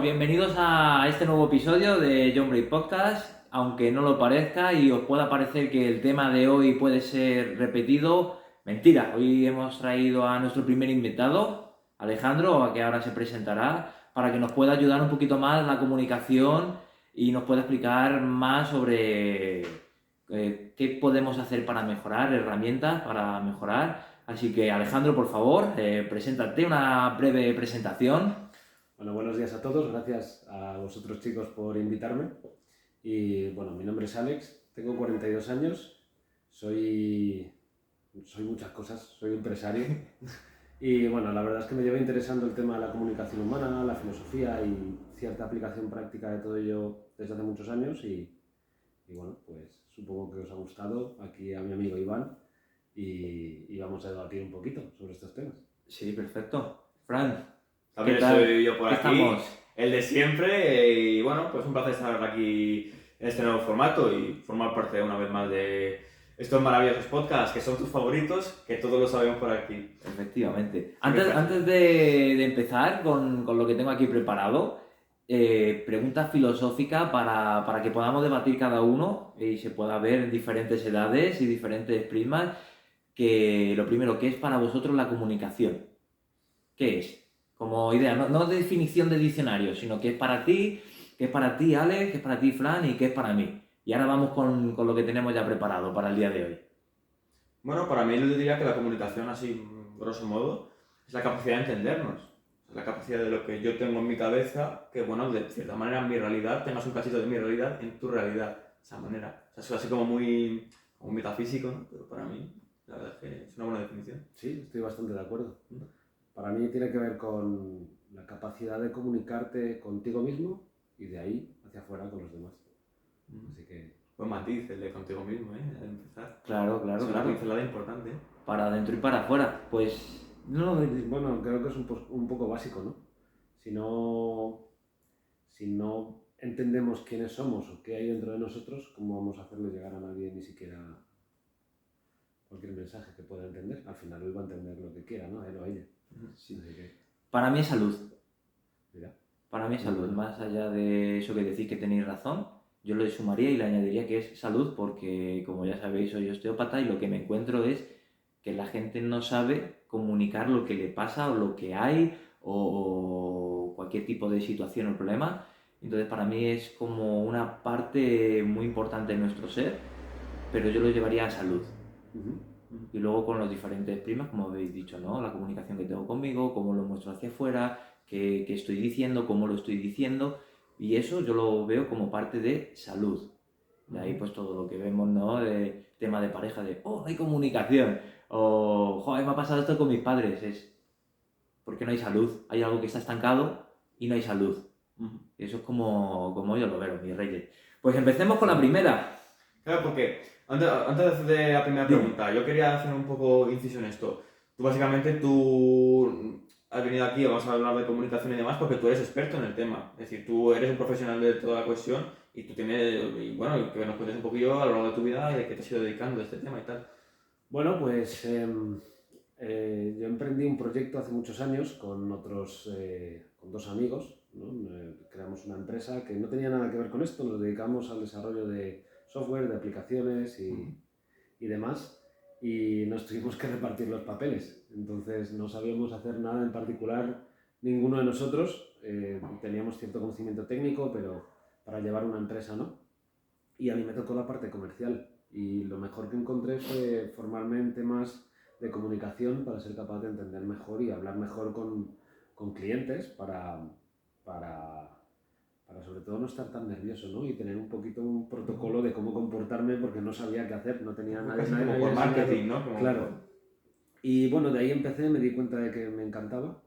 bienvenidos a este nuevo episodio de John Bray Podcast. Aunque no lo parezca y os pueda parecer que el tema de hoy puede ser repetido, mentira. Hoy hemos traído a nuestro primer invitado, Alejandro, que ahora se presentará, para que nos pueda ayudar un poquito más en la comunicación y nos pueda explicar más sobre qué podemos hacer para mejorar, herramientas para mejorar. Así que, Alejandro, por favor, preséntate, una breve presentación. Bueno, buenos días a todos, gracias a vosotros chicos por invitarme. Y bueno, mi nombre es Alex, tengo 42 años, soy muchas cosas, soy empresario. Y bueno, la verdad es que me lleva interesando el tema de la comunicación humana, la filosofía y cierta aplicación práctica de todo ello desde hace muchos años. Y bueno, pues supongo que os ha gustado aquí a mi amigo Iván y vamos a debatir un poquito sobre estos temas. Sí, perfecto. Fran, También ¿qué tal? estoy yo por ¿Qué aquí, estamos? el de siempre, y bueno, pues un placer estar aquí en este nuevo formato y formar parte una vez más de estos maravillosos podcasts que son tus favoritos, que todos lo sabemos por aquí. Efectivamente. Antes de empezar con lo que tengo aquí preparado, pregunta filosófica para que podamos debatir cada uno y se pueda ver en diferentes edades y diferentes prismas. Que lo primero, ¿qué es para vosotros la comunicación? ¿Qué es? Como idea, no de definición de diccionario, sino qué es para ti, Alex, qué es para ti, Fran, y qué es para mí. Y ahora vamos con lo que tenemos ya preparado para el día de hoy. Bueno, para mí yo diría que la comunicación, así grosso modo, es la capacidad de entendernos. Es la capacidad de lo que yo tengo en mi cabeza, que bueno, de cierta manera en mi realidad, tengas un cachito de mi realidad en tu realidad. De esa manera. O sea, es así como muy metafísico, ¿no? Pero para mí, la verdad es que es una buena definición. Sí, estoy bastante de acuerdo. Para mí tiene que ver con la capacidad de comunicarte contigo mismo y de ahí hacia afuera con los demás. Así que... Buen matiz el de contigo mismo, al empezar. Claro, Es una claro. pincelada importante. Para adentro y para afuera. Pues no. Bueno, creo que es un poco básico, ¿no? Si no entendemos quiénes somos o qué hay dentro de nosotros, ¿cómo vamos a hacerle llegar a nadie ni siquiera cualquier mensaje que pueda entender? Al final él va a entender lo que quiera, ¿no? A él o a ella. Sí. Así que, Para mí es salud. mira. Para mí es salud. Más allá de eso que decís que tenéis razón, yo le sumaría y le añadiría que es salud porque, como ya sabéis, soy osteópata y lo que me encuentro es que la gente no sabe comunicar lo que le pasa o lo que hay o cualquier tipo de situación o problema. Entonces para mí es como una parte muy importante de nuestro ser, pero yo lo llevaría a salud. Y luego con los diferentes primas, como habéis dicho, ¿no? La comunicación que tengo conmigo, cómo lo muestro hacia afuera, qué estoy diciendo, cómo lo estoy diciendo. Y eso yo lo veo como parte de salud. De ahí pues todo lo que vemos, ¿no? De tema de pareja, de, oh, no hay comunicación. O, joder, me ha pasado esto con mis padres. Es porque no hay salud. Hay algo que está estancado y no hay salud. Y eso es como yo lo veo, mis reyes. Pues empecemos con la primera. Claro, porque antes de hacerte la primera pregunta, yo quería hacer un poco inciso en esto. Tú has venido aquí, vamos a hablar de comunicación y demás, porque tú eres experto en el tema. Es decir, tú eres un profesional de toda la cuestión y tú tienes, y bueno, que nos cuentes un poquillo a lo largo de tu vida y de qué te has ido dedicando a este tema y tal. Bueno, pues yo emprendí un proyecto hace muchos años con con dos amigos, ¿no? Creamos una empresa que no tenía nada que ver con esto, nos dedicamos al desarrollo de software, de aplicaciones y demás, y nos tuvimos que repartir los papeles. Entonces no sabíamos hacer nada en particular, ninguno de nosotros. Teníamos cierto conocimiento técnico, pero para llevar una empresa no. Y a mí me tocó la parte comercial. Y lo mejor que encontré fue formarme en temas de comunicación para ser capaz de entender mejor y hablar mejor con clientes para sobre todo no estar tan nervioso, ¿no? Y tener un poquito un protocolo de cómo comportarme porque no sabía qué hacer, no tenía nadie. Casi como por marketing, ¿no? Claro. Y bueno, de ahí empecé, me di cuenta de que me encantaba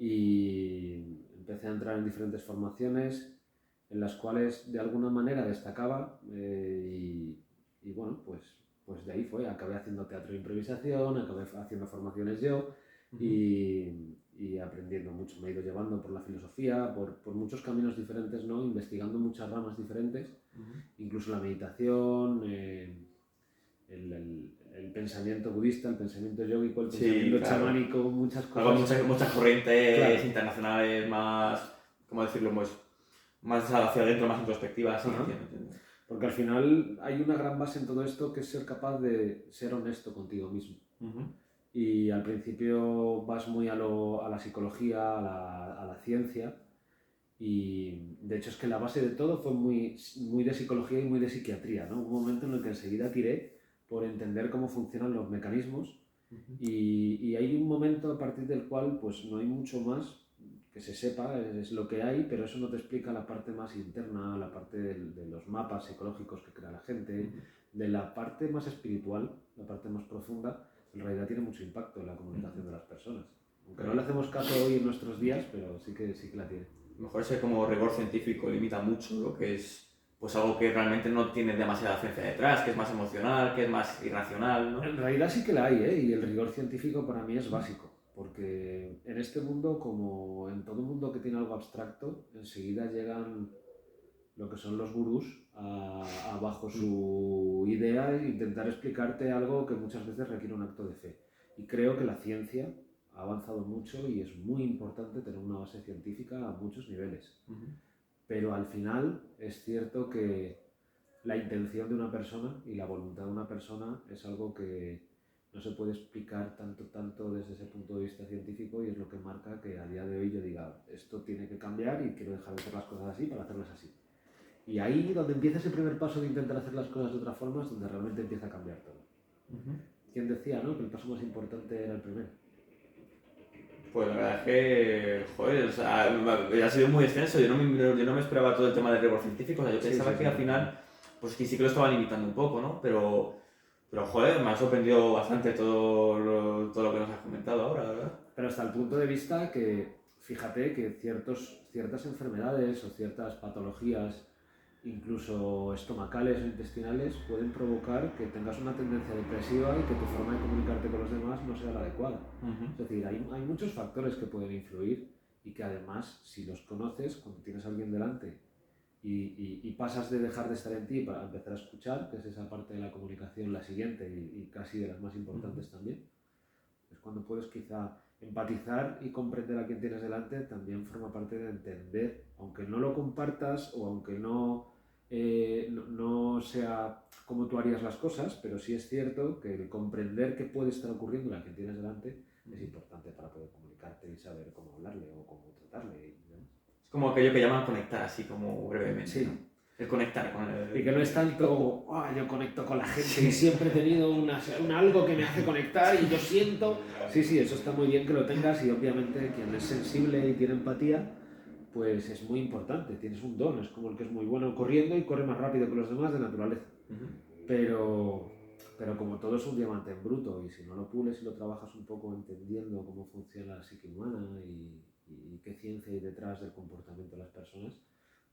y empecé a entrar en diferentes formaciones en las cuales de alguna manera destacaba y bueno, pues de ahí fue, acabé haciendo teatro de improvisación, acabé haciendo formaciones yo y aprendiendo mucho, me he ido llevando por la filosofía, por muchos caminos diferentes, ¿no? Investigando muchas ramas diferentes, incluso la meditación, el pensamiento budista, el pensamiento yogico, el pensamiento chamánico, muchas cosas. Muchas corrientes Claro. internacionales más ¿cómo decirlo? Pues, más hacia adentro, más introspectiva, así. Ajá. Entiendo. Porque al final hay una gran base en todo esto que es ser capaz de ser honesto contigo mismo. Y al principio vas muy a la psicología, a la ciencia, y de hecho es que la base de todo fue muy de psicología y muy de psiquiatría, ¿no? Hubo un momento en el que enseguida tiré por entender cómo funcionan los mecanismos y hay un momento a partir del cual pues no hay mucho más que se sepa, es lo que hay, pero eso no te explica la parte más interna, la parte de los mapas psicológicos que crea la gente, de la parte más espiritual, la parte más profunda, en realidad tiene mucho impacto en la comunicación de las personas. Aunque no le hacemos caso hoy en nuestros días, pero sí que la tiene. Mejor ese como rigor científico limita mucho lo que es pues algo que realmente no tiene demasiada ciencia detrás, que es más emocional, que es más irracional, ¿no? En realidad sí que la hay, ¿eh? Y el rigor científico para mí es básico, porque en este mundo, como en todo mundo que tiene algo abstracto, enseguida llegan lo que son los gurús bajo su idea e intentar explicarte algo que muchas veces requiere un acto de fe. Y creo que la ciencia ha avanzado mucho y es muy importante tener una base científica a muchos niveles. Pero al final es cierto que la intención de una persona y la voluntad de una persona es algo que no se puede explicar tanto desde ese punto de vista científico y es lo que marca que a día de hoy yo diga esto tiene que cambiar y quiero dejar de hacer las cosas así para hacerlas así. Y ahí donde empieza ese primer paso de intentar hacer las cosas de otra forma es donde realmente empieza a cambiar todo. ¿Quién decía, no? Que el paso más importante era el primero. Pues la verdad es que, joder, o sea, ha sido muy extenso. Yo no me esperaba todo el tema del rigor científico. O sea, yo pensaba que al final, pues que sí que lo estaba limitando un poco, ¿no? Pero joder, me ha sorprendido bastante todo lo que nos has comentado ahora, ¿verdad? Pero hasta el punto de vista que, fíjate que ciertas enfermedades o ciertas patologías, incluso estomacales o intestinales, pueden provocar que tengas una tendencia depresiva y que tu forma de comunicarte con los demás no sea la adecuada. Es decir, hay muchos factores que pueden influir y que además, si los conoces, cuando tienes a alguien delante y pasas de dejar de estar en ti para empezar a escuchar, que es esa parte de la comunicación la siguiente y casi de las más importantes también, es cuando puedes quizá empatizar y comprender a quien tienes delante, también forma parte de entender, aunque no lo compartas o aunque no sea como tú harías las cosas, pero sí es cierto que el comprender qué puede estar ocurriendo a quien tienes delante es importante para poder comunicarte y saber cómo hablarle o cómo tratarle. Es como aquello que llaman conectar, así como brevemente. Sí. ¿No? El conectar con el... Y que no es tanto, yo conecto con la gente y siempre he tenido algo que me hace conectar y yo siento... Sí, eso está muy bien que lo tengas y obviamente quien es sensible y tiene empatía, pues es muy importante, tienes un don, es como el que es muy bueno corriendo y corre más rápido que los demás de naturaleza. Pero como todo es un diamante en bruto y si no lo pules y lo trabajas un poco entendiendo cómo funciona la psique humana y qué ciencia hay detrás del comportamiento de las personas,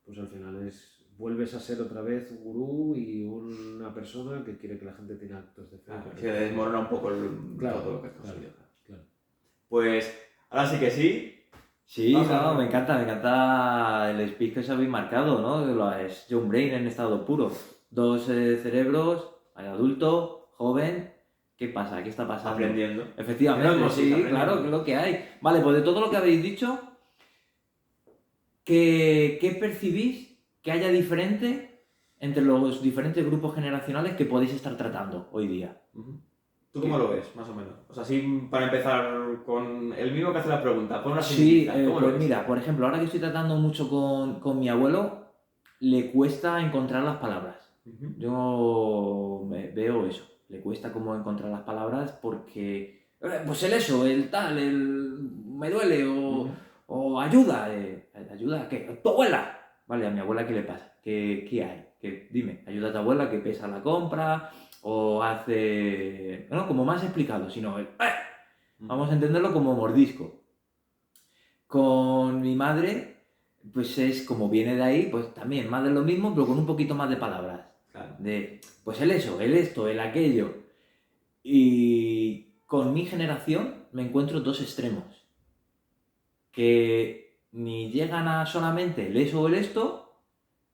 pues al final vuelves a ser otra vez un gurú y una persona que quiere que la gente tenga actos de fe. Se desmorona un poco todo lo que has conseguido. Claro. Pues ahora sí que sí. Sí, no, me encanta el speech que se habéis marcado, ¿no? Es John Brain en estado puro. Dos cerebros, hay adulto, joven. ¿Qué pasa? ¿Qué está pasando? Aprendiendo. Efectivamente, sí, claro, es lo que hay. Vale, pues de todo lo que habéis dicho, ¿qué percibís que haya diferente entre los diferentes grupos generacionales que podéis estar tratando hoy día? ¿Tú cómo lo ves, más o menos? O sea, así para empezar con el mismo que hace la pregunta, pon una Sí, ¿cómo lo pues ves? mira, por ejemplo, ahora que estoy tratando mucho con mi abuelo, le cuesta encontrar las palabras. Yo veo eso, le cuesta como encontrar las palabras porque, pues el eso, el tal, el me duele o ayuda. ¿Ayuda a qué? ¡Tu abuela! Vale, a mi abuela, ¿qué le pasa? ¿Qué hay? Dime, ayuda a tu abuela que pesa la compra o hace... Bueno, como más explicado, sino vamos a entenderlo como mordisco. Con mi madre, pues es como viene de ahí, pues también más de lo mismo, pero con un poquito más de palabras. Claro. De, pues el eso, el esto, el aquello. Y con mi generación me encuentro dos extremos. Que ni llegan a solamente el eso o el esto,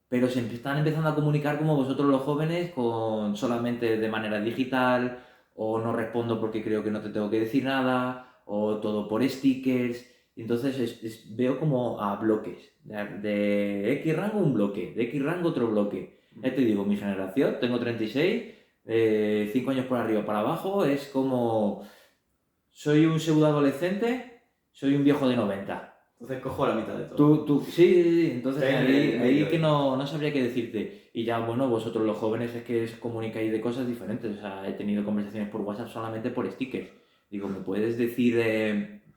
pero se están empezando a comunicar como vosotros los jóvenes, con solamente de manera digital, o no respondo porque creo que no te tengo que decir nada, o todo por stickers. Y entonces veo como a bloques. De X rango un bloque, de X rango otro bloque. Ya te digo, mi generación, tengo 36, 5 años por arriba para abajo, es como... Soy un pseudo adolescente, soy un viejo de 90. Entonces cojo la mitad de todo. Sí, entonces Sí, ahí medio. que no sabría qué decirte. Y ya, bueno, vosotros los jóvenes es que os comunicáis de cosas diferentes. O sea, he tenido conversaciones por WhatsApp solamente por stickers. Digo, ¿me puedes decir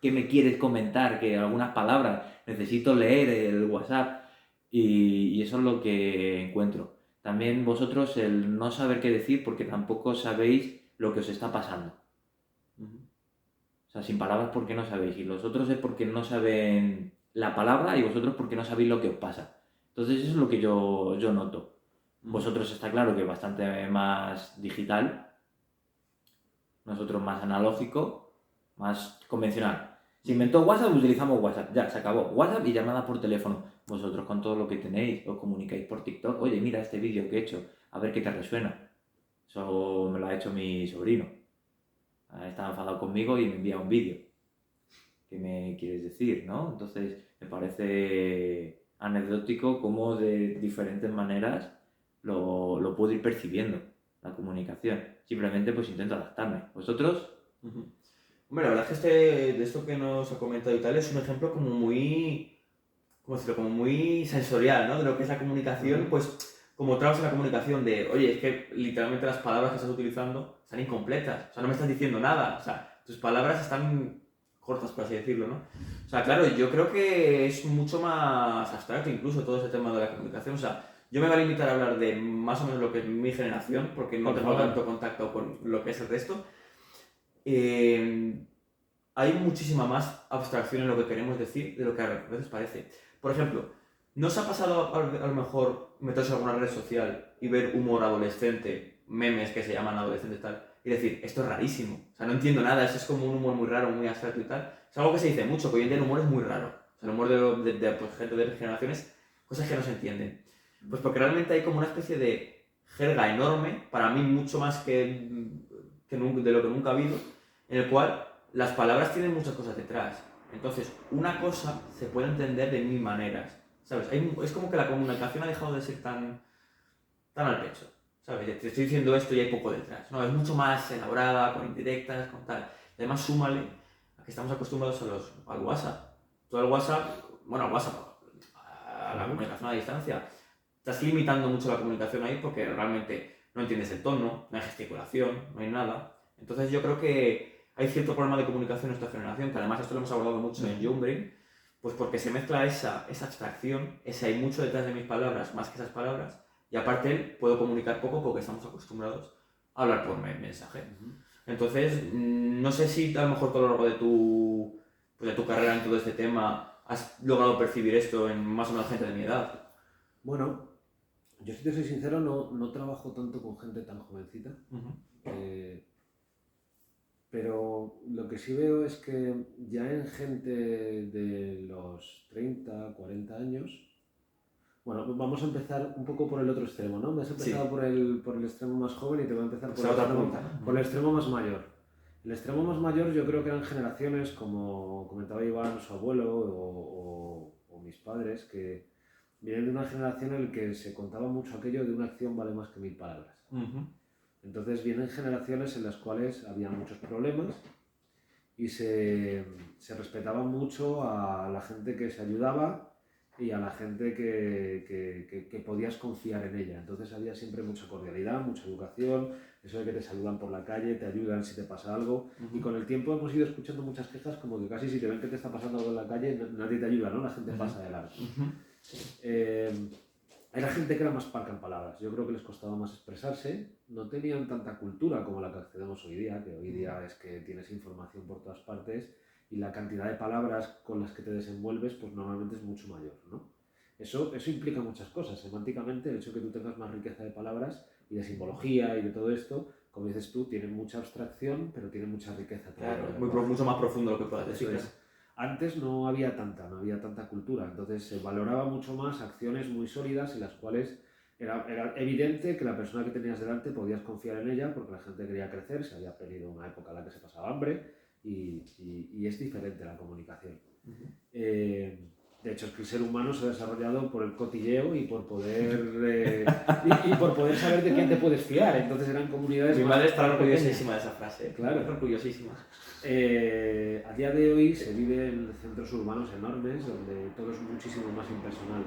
qué me quieres comentar? Que algunas palabras, necesito leer el WhatsApp. Y eso es lo que encuentro. También vosotros el no saber qué decir porque tampoco sabéis lo que os está pasando. O sea, sin palabras porque no sabéis. Y los otros es porque no saben la palabra y vosotros porque no sabéis lo que os pasa. Entonces eso es lo que yo noto. Vosotros está claro que bastante más digital, nosotros más analógico, más convencional. Se inventó WhatsApp, utilizamos WhatsApp. Ya, se acabó. WhatsApp y llamada por teléfono. Vosotros con todo lo que tenéis, os comunicáis por TikTok. Oye, mira este vídeo que he hecho, a ver qué te resuena. Eso me lo ha hecho mi sobrino. Estaba enfadado conmigo y me envía un vídeo. ¿Qué me quieres decir, no? Entonces, me parece anecdótico cómo de diferentes maneras lo puedo ir percibiendo, la comunicación. Simplemente pues intento adaptarme. ¿Vosotros? Hombre, la verdad es que de esto que nos ha comentado y tal es un ejemplo como muy, ¿cómo decirlo? Como muy sensorial, ¿no? De lo que es la comunicación, pues como trabas en la comunicación de, oye, es que literalmente las palabras que estás utilizando están incompletas, o sea, no me estás diciendo nada, o sea, tus palabras están cortas, por así decirlo, ¿no? O sea, claro, yo creo que es mucho más abstracto incluso todo ese tema de la comunicación, o sea, yo me voy a limitar a hablar de más o menos lo que es mi generación, porque no tengo tanto contacto con lo que es el resto. Hay muchísima más abstracción en lo que queremos decir de lo que a veces parece. Por ejemplo, ¿no os ha pasado a lo mejor meterse en alguna red social y ver humor adolescente, memes que se llaman adolescentes tal, y decir, esto es rarísimo? O sea, no entiendo nada, eso es como un humor muy raro, muy abstracto y tal. Es algo que se dice mucho, que hoy en día el humor es muy raro. O sea, el humor pues, gente de generaciones, cosas que no se entienden. Pues porque realmente hay como una especie de jerga enorme, para mí mucho más de lo que nunca ha habido, en el cual las palabras tienen muchas cosas detrás. Entonces, una cosa se puede entender de mil maneras, ¿sabes? Es como que la comunicación ha dejado de ser tan al pecho, ¿sabes? Te estoy diciendo esto y hay poco detrás. No, es mucho más elaborada, con indirectas, con tal. Y además, súmale a que estamos acostumbrados al WhatsApp. Tú al WhatsApp, bueno, al WhatsApp, a la comunicación a distancia, estás limitando mucho la comunicación ahí porque realmente no entiendes el tono, no hay gesticulación, no hay nada. Entonces yo creo que hay cierto problema de comunicación en esta generación, que además esto lo hemos abordado mucho en Youngbrain, pues porque se mezcla esa abstracción, ese hay mucho detrás de mis palabras, más que esas palabras, y aparte puedo comunicar poco porque estamos acostumbrados a hablar por mensaje. Entonces, no sé si a lo mejor todo lo largo de tu carrera en todo este tema has logrado percibir esto en más o menos gente de mi edad. Bueno, yo si te soy sincero, no trabajo tanto con gente tan jovencita. Pero lo que sí veo es que ya en gente de los 30, 40 años, bueno, vamos a empezar un poco por el otro extremo, ¿no? Me has empezado Sí. por el extremo más joven y te voy a empezar Punta, por el extremo más mayor. El extremo más mayor yo creo que eran generaciones como comentaba Iván, su abuelo o mis padres, que vienen de una generación en la que se contaba mucho aquello de una acción vale más que 1000 palabras. Entonces vienen generaciones en las cuales había muchos problemas y se respetaba mucho a la gente que se ayudaba y a la gente que podías confiar en ella. Entonces había siempre mucha cordialidad, mucha educación, eso de que te saludan por la calle, te ayudan si te pasa algo. Y con el tiempo hemos ido escuchando muchas quejas como que casi si te ven que te está pasando algo en la calle, nadie te ayuda, ¿no? La gente pasa de largo. Era gente que era más parca en palabras. Yo creo que les costaba más expresarse. No tenían tanta cultura como la que accedemos hoy día, que hoy día es que tienes información por todas partes y la cantidad de palabras con las que te desenvuelves pues normalmente es mucho mayor, ¿no? Eso implica muchas cosas. Semánticamente, el hecho de que tú tengas más riqueza de palabras y de simbología y de todo esto, como dices tú, tiene mucha abstracción, pero tiene mucha riqueza. Claro, mucho más profundo lo que puedas decir. Antes no había tanta cultura, entonces se valoraba mucho más acciones muy sólidas en las cuales era evidente que la persona que tenías delante podías confiar en ella porque la gente quería crecer, se había perdido una época en la que se pasaba hambre y es diferente la comunicación. De hecho, es que el ser humano se ha desarrollado por el cotilleo y por poder, y por poder saber de quién te puedes fiar. Entonces eran comunidades Mi más madre está pequeñas. orgullosísima de esa frase. Claro. Orgullosísima. A día de hoy se vive en centros urbanos enormes donde todo es muchísimo más impersonal.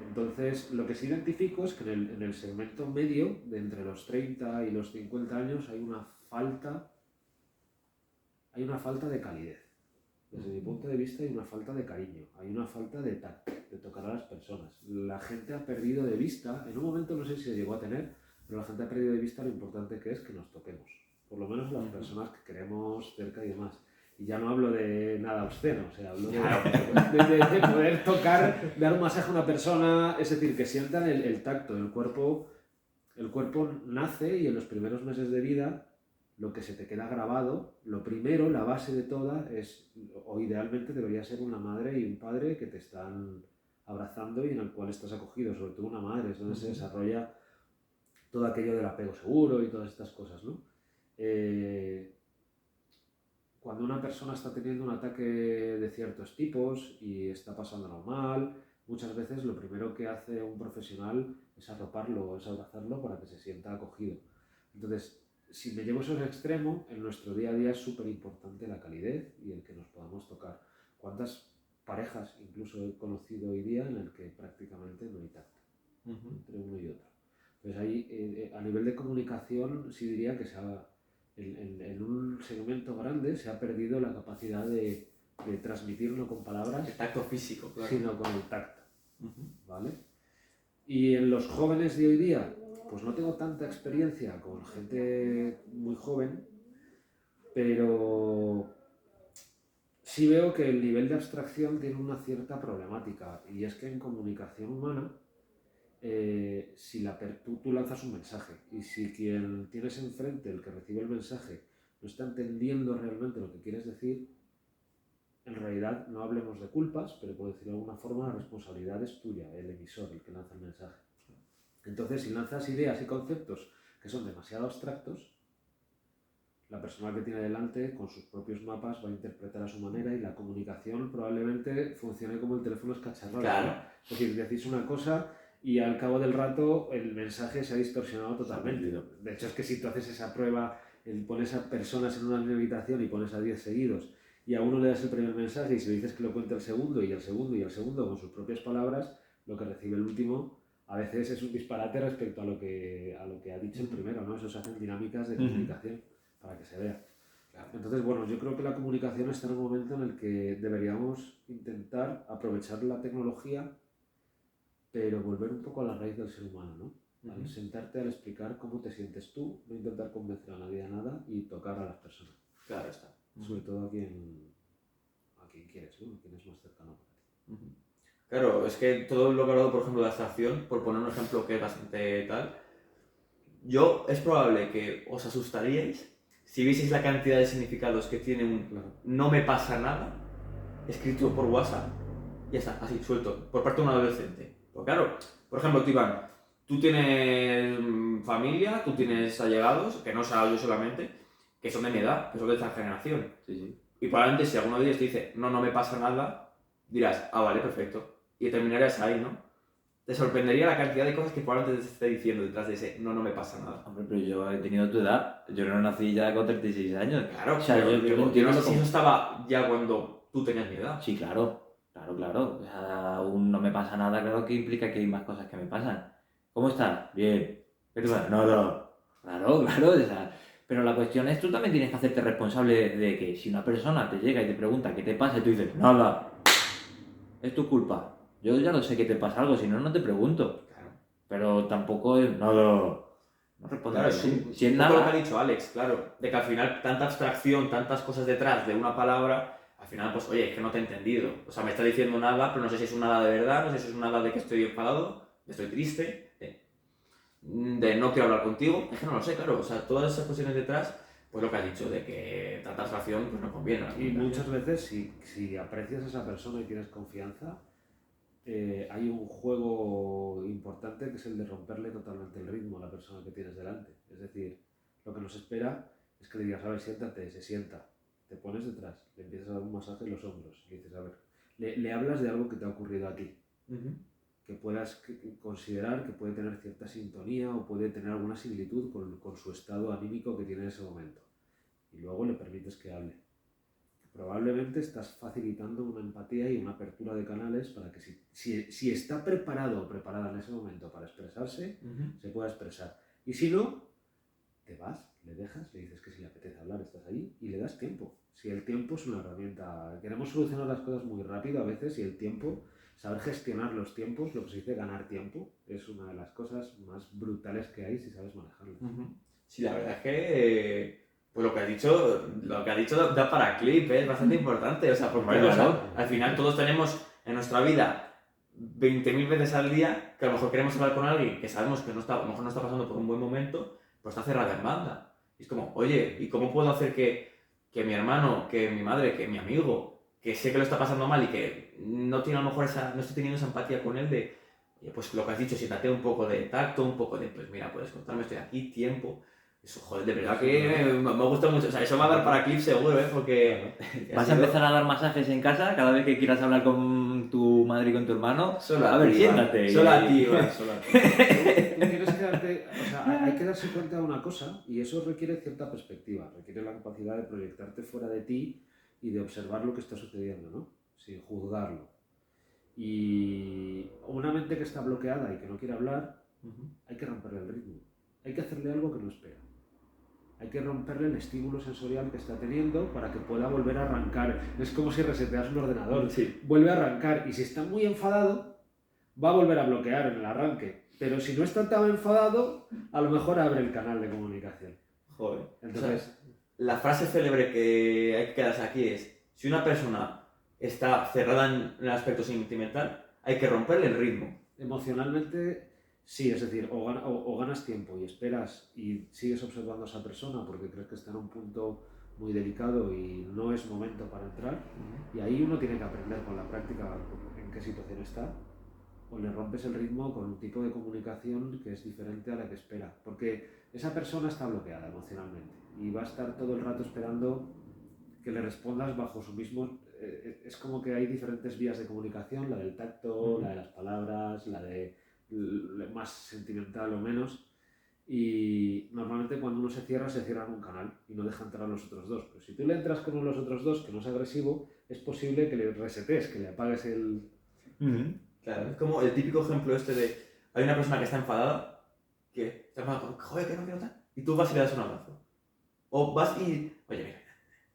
Entonces, lo que sí identifico es que en el segmento medio, de entre los 30 y los 50 años, hay una falta de calidez. Desde mi punto de vista hay una falta de cariño, hay una falta de tacto, de tocar a las personas. La gente ha perdido de vista, en un momento no sé si se llegó a tener, pero la gente ha perdido de vista lo importante que es que nos toquemos. Por lo menos las personas que queremos cerca y demás. Y ya no hablo de nada obsceno, o sea, hablo de poder tocar, dar un masaje a una persona, es decir, que sientan el tacto. El cuerpo nace y en los primeros meses de vida lo que se te queda grabado, lo primero, la base de toda es, o idealmente debería ser una madre y un padre que te están abrazando y en el cual estás acogido, sobre todo una madre, es donde se desarrolla todo aquello del apego seguro y todas estas cosas, ¿no? Cuando una persona está teniendo un ataque de ciertos tipos y está pasándolo mal, muchas veces lo primero que hace un profesional es arroparlo, es abrazarlo para que se sienta acogido. Entonces, si me llevo eso al extremo, en nuestro día a día es súper importante la calidez y el que nos podamos tocar. ¿Cuántas parejas incluso he conocido hoy día en el que prácticamente no hay tacto entre uno y otro? Pues ahí, a nivel de comunicación, sí diría que en un segmento grande se ha perdido la capacidad de transmitir no con palabras, El tacto físico, claro. sino con el tacto. ¿Vale? Y en los jóvenes de hoy día, pues no tengo tanta experiencia con gente muy joven, pero sí veo que el nivel de abstracción tiene una cierta problemática, y es que en comunicación humana, si tú lanzas un mensaje y si quien tienes enfrente, el que recibe el mensaje, no está entendiendo realmente lo que quieres decir, en realidad no hablemos de culpas, pero por decirlo de alguna forma, la responsabilidad es tuya, el emisor, el que lanza el mensaje. Entonces, si lanzas ideas y conceptos que son demasiado abstractos, la persona que tiene delante, con sus propios mapas, va a interpretar a su manera y la comunicación probablemente funcione como el teléfono escacharrado. Claro. Es decir, decís una cosa y al cabo del rato el mensaje se ha distorsionado totalmente. De hecho, es que si tú haces esa prueba, pones a personas en una misma habitación y pones a 10 seguidos y a uno le das el primer mensaje y si le dices que lo cuente el segundo y el segundo y el segundo con sus propias palabras, lo que recibe el último a veces es un disparate respecto a lo que ha dicho el primero, ¿no? Eso se hacen dinámicas de comunicación para que se vea. Claro. Entonces, bueno, yo creo que la comunicación está en un momento en el que deberíamos intentar aprovechar la tecnología, pero volver un poco a la raíz del ser humano, ¿no? Al sentarte, al explicar cómo te sientes tú, no intentar convencer a nadie de nada y tocar a las personas. Claro está. Sobre todo a quien quieres, ¿no? A quien es más cercano para ti. Claro, es que todo lo que he hablado, por ejemplo, de abstracción, por poner un ejemplo que es bastante tal, es probable que os asustaríais si vieseis la cantidad de significados que tiene un no me pasa nada escrito por WhatsApp, ya está, así, suelto, por parte de un adolescente. Porque claro, por ejemplo, Iván, tú tienes familia, tú tienes allegados, que no sea yo solamente, que son de mi edad, que son de esta generación. Sí. Y probablemente si alguno de ellos te dice no me pasa nada, dirás, vale, perfecto. Y terminarías ahí, ¿no? Te sorprendería la cantidad de cosas que probablemente te esté diciendo detrás de ese no me pasa nada. Hombre, pero yo he tenido tu edad. Yo no nací ya con 36 años. Claro, o sea, yo no entiendo sé si eso estaba ya cuando tú tenías mi edad. Sí, claro. O sea, aún no me pasa nada, claro que implica que hay más cosas que me pasan. ¿Cómo estás? Bien. ¿Qué te pasa? No. Claro. O sea, pero la cuestión es, tú también tienes que hacerte responsable de que si una persona te llega y te pregunta qué te pasa y tú dices, nada, es tu culpa. Yo ya lo sé que te pasa algo, si no, no te pregunto. Claro. Pero tampoco es nada. No responde. Claro, si es un nada. poco lo que ha dicho Alex, claro. De que al final tanta abstracción, tantas cosas detrás de una palabra, al final, pues, oye, es que no te he entendido. O sea, me está diciendo nada, pero no sé si es un nada de verdad, no sé si es un nada de que estoy enfadado, de estoy triste, de no quiero hablar contigo. Es que no lo sé, claro. O sea, todas esas cuestiones detrás, pues lo que has dicho, de que tanta abstracción pues no conviene. Y muchas veces, si aprecias a esa persona y tienes confianza, hay un juego importante que es el de romperle totalmente el ritmo a la persona que tienes delante. Es decir, lo que nos espera es que le digas, a ver, siéntate, se sienta, te pones detrás, le empiezas a dar un masaje en los hombros y dices, a ver, le hablas de algo que te ha ocurrido a ti, que puedas considerar que puede tener cierta sintonía o puede tener alguna similitud con su estado anímico que tiene en ese momento. Y luego le permites que hable. Probablemente estás facilitando una empatía y una apertura de canales para que si está preparado o preparada en ese momento para expresarse, se pueda expresar. Y si no, te vas, le dejas, le dices que si le apetece hablar, estás ahí y le das tiempo. Si el tiempo es una herramienta, queremos solucionar las cosas muy rápido a veces y el tiempo, saber gestionar los tiempos, lo que se dice ganar tiempo, es una de las cosas más brutales que hay si sabes manejarlo. Sí, la verdad es que pues lo que has dicho da para clip, es bastante importante. O sea, pues vale, o sea, al final todos tenemos en nuestra vida 20.000 veces al día que a lo mejor queremos hablar con alguien que sabemos que a lo mejor no está pasando por un buen momento, pues está cerrada en banda. Y es como, oye, ¿y cómo puedo hacer que mi hermano, que mi madre, que mi amigo, que sé que lo está pasando mal y que no tiene a lo mejor no estoy teniendo esa empatía con él de, oye, pues lo que has dicho, siéntate un poco de tacto, un poco de, pues mira, puedes contarme, estoy aquí, tiempo. Eso, joder, de verdad que me gusta mucho. O sea, eso va a dar para clip seguro, porque... ¿Vas a empezar a dar masajes en casa cada vez que quieras hablar con tu madre y con tu hermano? Solo a ver, ti, siéntate. Solo a ti, Iván, solo a ti. Tú tienes que darte, o sea, hay que darse cuenta de una cosa y eso requiere cierta perspectiva, requiere la capacidad de proyectarte fuera de ti y de observar lo que está sucediendo, ¿no? Sin juzgarlo. Y una mente que está bloqueada y que no quiere hablar, hay que romperle el ritmo, hay que hacerle algo que no espera. Hay que romperle el estímulo sensorial que está teniendo para que pueda volver a arrancar. Es como si reseteas un ordenador. Sí. Vuelve a arrancar y si está muy enfadado, va a volver a bloquear en el arranque. Pero si no está tan enfadado, a lo mejor abre el canal de comunicación. Joder. Entonces, O sea, la frase célebre que hay que quedarse aquí es, si una persona está cerrada en el aspecto sentimental, hay que romperle el ritmo. emocionalmente, sí, es decir, o ganas tiempo y esperas y sigues observando a esa persona porque crees que está en un punto muy delicado y no es momento para entrar, y ahí uno tiene que aprender con la práctica en qué situación está, o le rompes el ritmo con un tipo de comunicación que es diferente a la que espera, porque esa persona está bloqueada emocionalmente y va a estar todo el rato esperando que le respondas bajo su mismo... es como que hay diferentes vías de comunicación, la del tacto, la de las palabras, la de más sentimental o menos, y normalmente cuando uno se cierra en un canal y no deja entrar a los otros dos. Pero si tú le entras con uno de los otros dos que no es agresivo, es posible que le resetes, que le apagues el... Claro, es como el típico ejemplo este de, hay una persona que está enfadada, que está enfadada, joder, que no quiero tal, y tú vas y le das un abrazo. O vas y, oye, mira,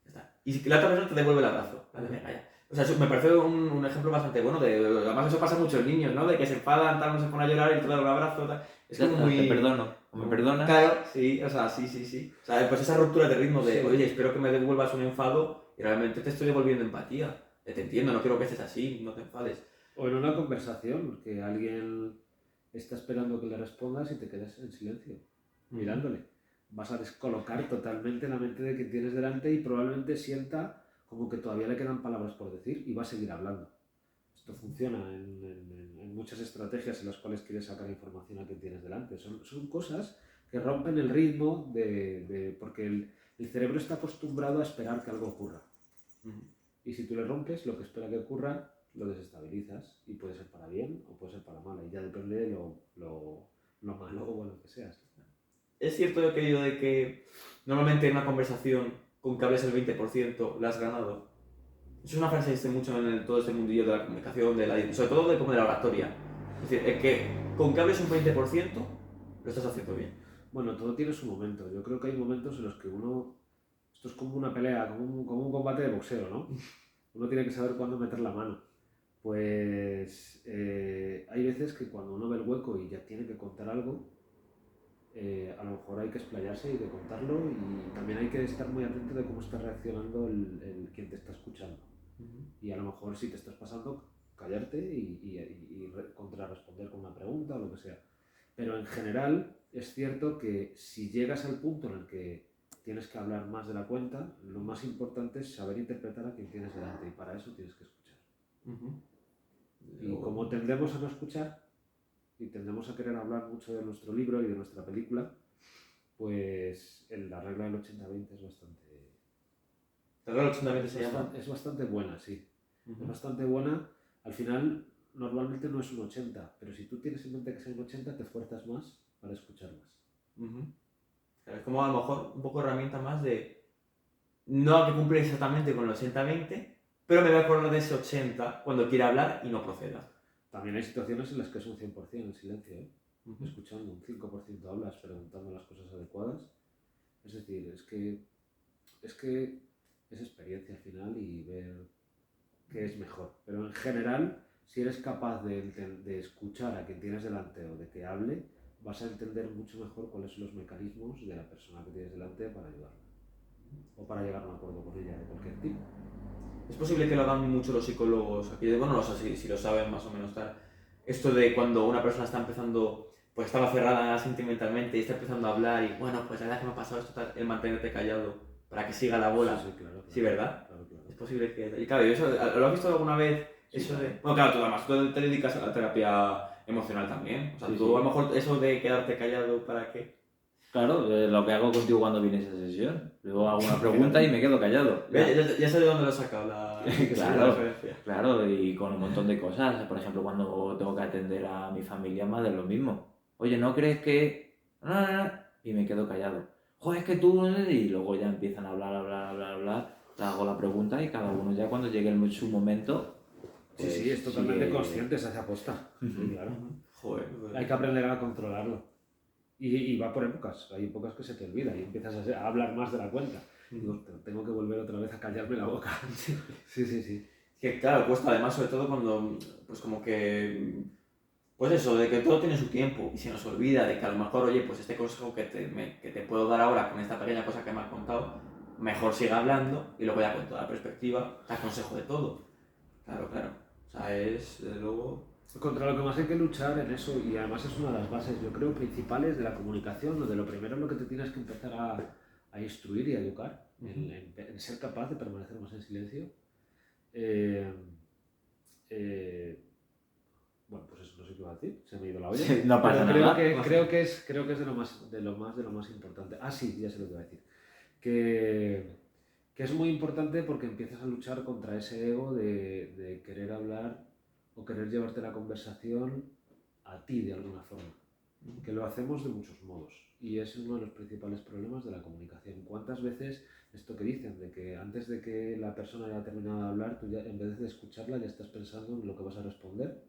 ya está. Y si la otra persona te devuelve el abrazo. Vale, venga, ya. O sea, eso me parece un ejemplo bastante bueno. Además, eso pasa mucho en niños, ¿no? De que se enfadan, tal, no se pone a llorar y te dan un abrazo, tal. Es como muy... Te perdono. ¿O me perdonas? Claro, sí, o sea, sí. O sea, pues esa ruptura de ritmo de, Sí. oye, espero que me devuelvas un enfado y realmente te estoy devolviendo empatía. Te entiendo, no quiero que estés así, no te enfades. O en una conversación, que alguien está esperando que le respondas y te quedes en silencio, mirándole. Vas a descolocar totalmente la mente de quien tienes delante y probablemente sienta como que todavía le quedan palabras por decir y va a seguir hablando. Esto funciona en muchas estrategias en las cuales quieres sacar información a quien tienes delante. Son cosas que rompen el ritmo porque el cerebro está acostumbrado a esperar que algo ocurra. Y si tú le rompes lo que espera que ocurra, lo desestabilizas y puede ser para bien o puede ser para mal. Y ya depende de lo malo o bueno que seas. Es cierto aquello de que normalmente en una conversación con que hables el 20% la has ganado. Es una frase que dice mucho en todo este mundillo de la comunicación, sobre todo de como de la oratoria. Es decir, es que con que hables un 20% lo estás haciendo bien. Bueno, todo tiene su momento. Yo creo que hay momentos en los que uno... Esto es como una pelea, como un combate de boxeo, ¿no? Uno tiene que saber cuándo meter la mano. Pues hay veces que cuando uno ve el hueco y ya tiene que contar algo, a lo mejor hay que explayarse y hay que contarlo, y también hay que estar muy atento de cómo está reaccionando el quien te está escuchando. Y a lo mejor si te estás pasando, callarte y contrarresponder con una pregunta o lo que sea. Pero en general es cierto que si llegas al punto en el que tienes que hablar más de la cuenta, lo más importante es saber interpretar a quien tienes delante, y para eso tienes que escuchar. Y como tendemos a no escuchar y tendemos a querer hablar mucho de nuestro libro y de nuestra película, pues la regla del 80-20 es bastante... Regla 80-20 se llama. Es bastante buena, sí. Ujú. Es bastante buena. Al final, normalmente no es un 80, pero si tú tienes en mente que sea un 80, te esfuerzas más para escuchar más. Ujú. Es como a lo mejor un poco herramienta más de no hay que cumplir exactamente con el 80-20, pero me voy a acordar de ese 80 cuando quiera hablar y no proceda. También hay situaciones en las que es un 100% en silencio, ¿eh? Ujú. Escuchando, un 5% hablas, preguntando las cosas adecuadas. Es decir, es experiencia al final y ver qué es mejor. Pero en general, si eres capaz de escuchar a quien tienes delante o de que hable, vas a entender mucho mejor cuáles son los mecanismos de la persona que tienes delante para ayudarla. O para llegar a un acuerdo con ella de cualquier tipo. Es posible que lo hagan mucho los psicólogos aquí, bueno, no sé si lo saben más o menos tal. Esto de cuando una persona está empezando, pues estaba cerrada sentimentalmente y está empezando a hablar y bueno, pues la verdad que me ha pasado esto tal, el mantenerte callado para que siga la bola. Sí, claro. Sí, ¿verdad? Claro. Es posible que... Y claro, ¿y eso, ¿lo has visto alguna vez? Sí, Eso claro. de... Bueno, claro, tú además tú te dedicas a la terapia emocional también. O sea, Sí, tú sí. a lo mejor eso de quedarte callado para qué... Claro, lo que hago contigo cuando vienes a esa sesión. Luego hago una pregunta y me quedo callado. Ya sé de dónde lo he sacado la Claro, referencia. claro, y con un montón de cosas. Por ejemplo, cuando tengo que atender a mi familia, más de lo mismo. Oye, ¿no crees que...? No, no, no. Y me quedo callado. Joder, es que tú... Y luego ya empiezan a hablar. Le hago la pregunta y cada uno ya cuando llegue su momento... Sí, pues sí, es totalmente sigue- consciente, se hace aposta. Sí, claro. Joder. Hay que aprender a controlarlo. Y va por épocas. Hay épocas que se te olvida y empiezas a hablar más de la cuenta. Digo, tengo que volver otra vez a callarme la boca. Sí. Que claro, cuesta además, sobre todo cuando, pues como que, pues eso, de que todo tiene su tiempo y se nos olvida de que a lo mejor, oye, pues este consejo que te puedo dar ahora con esta pequeña cosa que me has contado, mejor siga hablando y luego ya con toda la perspectiva te aconsejo de todo. Claro. O sea, es, desde luego... Contra lo que más hay que luchar en eso, y además es una de las bases, yo creo, principales de la comunicación, o de lo primero en lo que te tienes que empezar a instruir y a educar, en ser capaz de permanecer más en silencio. Bueno, pues eso no sé qué iba a decir, se me ha ido la olla. Sí, no pasa Pero nada. creo que es de lo más importante. Ah, sí, ya sé lo que iba a decir. Que es muy importante porque empiezas a luchar contra ese ego de querer hablar o querer llevarte la conversación a ti de alguna forma. Que lo hacemos de muchos modos y es uno de los principales problemas de la comunicación. ¿Cuántas veces esto que dicen, de que antes de que la persona haya terminado de hablar, tú ya en vez de escucharla ya estás pensando en lo que vas a responder?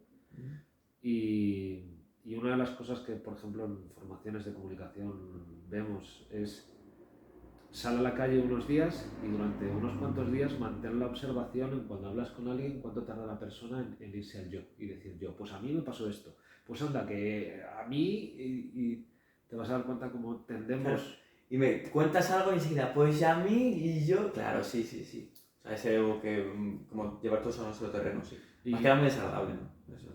Y una de las cosas que, por ejemplo, en formaciones de comunicación vemos es sal a la calle unos días y durante unos cuantos días mantén la observación en cuando hablas con alguien, cuánto tarda la persona en irse al yo y decir yo, pues a mí me pasó esto, pues anda, que a mí y te vas a dar cuenta cómo tendemos... Claro. Y me cuentas algo y enseguida, pues a mí y yo... Claro, sí. O sea, es algo que, como llevar todo eso a nuestro terreno, sí. Más queda muy desagradable, ¿no? Eso.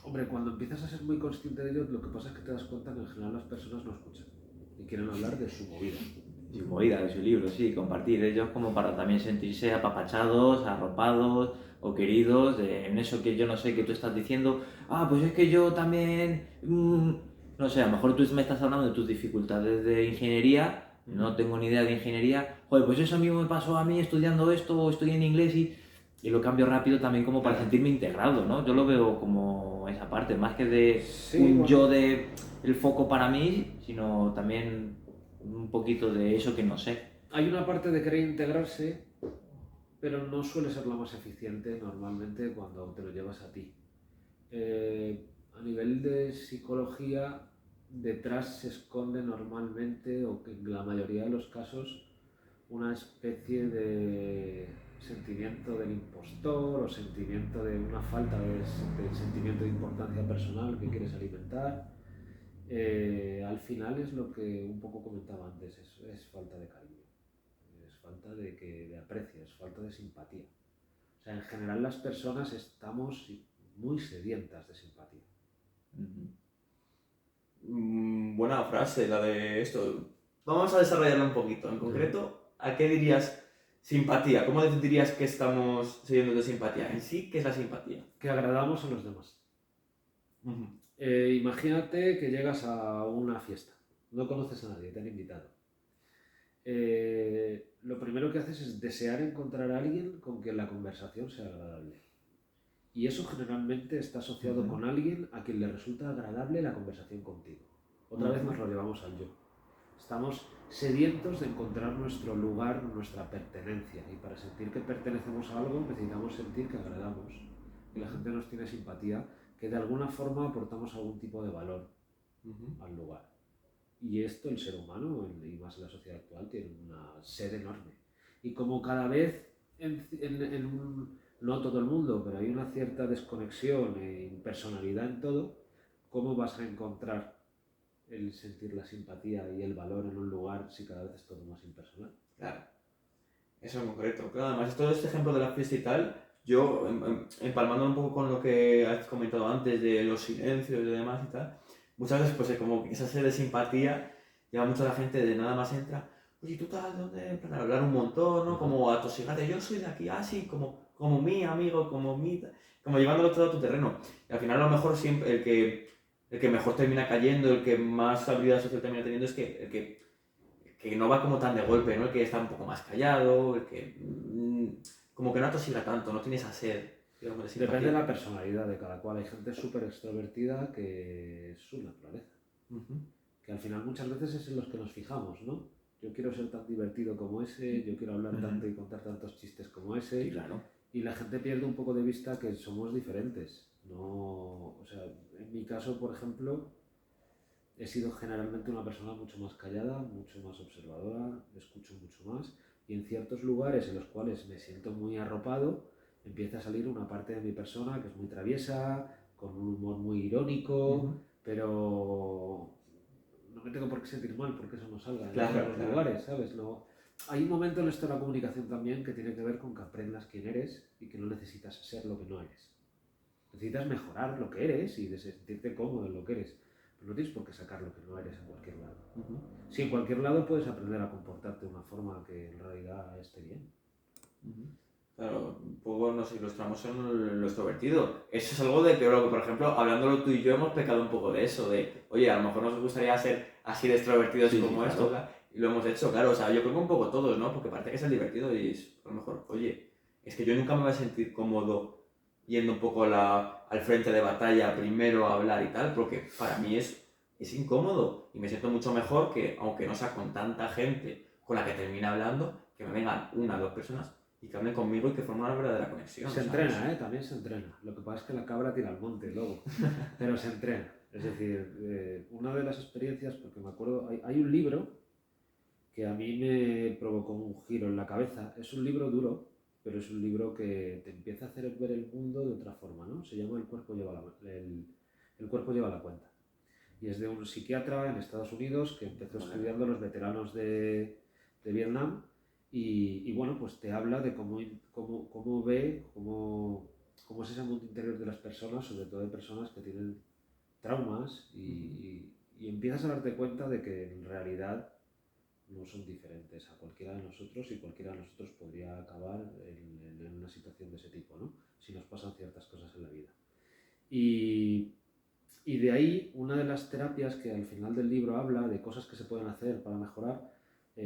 Hombre, cuando empiezas a ser muy consciente de ello, lo que pasa es que te das cuenta que en general las personas no escuchan y quieren hablar de su movida. Su movida, de su libro, sí, compartir ellos como para también sentirse apapachados, arropados o queridos en eso que yo no sé que tú estás diciendo. Ah, pues es que yo también, no sé, a lo mejor tú me estás hablando de tus dificultades de ingeniería, no tengo ni idea de ingeniería. Joder, pues eso mismo me pasó a mí estudiando esto, o estoy en inglés y lo cambio rápido también como para sentirme integrado, ¿no? Yo lo veo como esa parte, más que de Sí, un bueno. yo de el foco para mí, sino también un poquito de eso que no sé. Hay una parte de querer integrarse, pero no suele ser la más eficiente normalmente cuando te lo llevas a ti. A nivel de psicología, detrás se esconde normalmente, o que en la mayoría de los casos, una especie de sentimiento del impostor o sentimiento de una falta de sentimiento de importancia personal que quieres alimentar. Al final es lo que un poco comentaba antes, es falta de cariño, es falta de aprecio, es falta de simpatía. O sea, en general las personas estamos muy sedientas de simpatía. Buena frase, la de esto. Vamos a desarrollarla un poquito. En concreto, ¿a qué dirías simpatía? ¿Cómo dirías que estamos siguiendo de simpatía? En sí, ¿qué es la simpatía? Que agradamos a los demás. Imagínate que llegas a una fiesta, no conoces a nadie, te han invitado. lo primero que haces es desear encontrar a alguien con quien la conversación sea agradable. Y eso generalmente está asociado con alguien a quien le resulta agradable la conversación contigo. Otra vez nos lo llevamos al yo. Estamos sedientos de encontrar nuestro lugar, nuestra pertenencia. Y para sentir que pertenecemos a algo necesitamos sentir que agradamos, que la gente nos tiene simpatía, que de alguna forma aportamos algún tipo de valor al lugar. Y esto el ser humano, y más en la sociedad actual, tiene una sed enorme. Y como cada vez no todo el mundo, pero hay una cierta desconexión e impersonalidad en todo, ¿cómo vas a encontrar el sentir la simpatía y el valor en un lugar si cada vez es todo más impersonal? Claro, eso es muy correcto. Claro, además, todo este ejemplo de la fiesta y tal, yo, empalmando un poco con lo que has comentado antes de los silencios y demás y tal, muchas veces, pues, como que esa sed de simpatía lleva mucho a la gente de nada más entra. Oye, ¿tú tal? ¿Dónde? En plan, a hablar un montón, ¿no? Como a tosigarte, yo soy de aquí, así, como mi amigo, como llevándolo todo a tu terreno. Y al final, a lo mejor, siempre el que mejor termina cayendo, el que más habilidad social termina teniendo, es que el que no va como tan de golpe, ¿no? El que está un poco más callado, el que como que no atosiga tanto, no tiene esa sed, digamos, de simpatía. Depende de la personalidad de cada cual. Hay gente súper extrovertida que es su naturaleza. Que al final muchas veces es en los que nos fijamos, ¿no? Yo quiero ser tan divertido como ese, yo quiero hablar tanto y contar tantos chistes como ese. Sí, claro. Y la gente pierde un poco de vista que somos diferentes. No, o sea, en mi caso, por ejemplo, he sido generalmente una persona mucho más callada, mucho más observadora, escucho mucho más, y en ciertos lugares en los cuales me siento muy arropado, empieza a salir una parte de mi persona que es muy traviesa, con un humor muy irónico, pero no me tengo por qué sentir mal porque eso no salga en otros lugares, ¿sabes? No. Hay un momento en esto de la comunicación también que tiene que ver con que aprendas quién eres y que no necesitas ser lo que no eres. Necesitas mejorar lo que eres y de sentirte cómodo en lo que eres. Pero no tienes por qué sacar lo que no eres en cualquier lado. Sí, en cualquier lado puedes aprender a comportarte de una forma que en realidad esté bien. Claro, un poco nos ilustramos en lo extrovertido. Eso es algo de que, por ejemplo, hablándolo tú y yo hemos pecado un poco de eso, de, oye, a lo mejor nos gustaría ser así de extrovertidos como esto, claro. Y lo hemos hecho, claro, o sea, yo creo que un poco todos, ¿no? Porque parece que es el divertido y es, a lo mejor, oye, es que yo nunca me voy a sentir cómodo yendo un poco al frente de batalla primero a hablar y tal, porque para mí es incómodo y me siento mucho mejor que, aunque no sea con tanta gente con la que termine hablando, que me vengan una o dos personas y que hablen conmigo y que formen una verdadera conexión. Se entrena, también se entrena. Lo que pasa es que la cabra tira al monte luego, pero se entrena. Es decir, una de las experiencias, porque me acuerdo, hay un libro que a mí me provocó un giro en la cabeza. Es un libro duro, pero es un libro que te empieza a hacer ver el mundo de otra forma, ¿no? Se llama El cuerpo lleva la cuenta. Y es de un psiquiatra en Estados Unidos que empezó estudiando a los veteranos de Vietnam y bueno, pues te habla de cómo es ese mundo interior de las personas, sobre todo de personas que tienen traumas y empiezas a darte cuenta de que en realidad no son diferentes a cualquiera de nosotros y cualquiera de nosotros podría acabar en una situación de ese tipo, ¿no? Si nos pasan ciertas cosas en la vida. Y de ahí, una de las terapias que al final del libro habla de cosas que se pueden hacer para mejorar,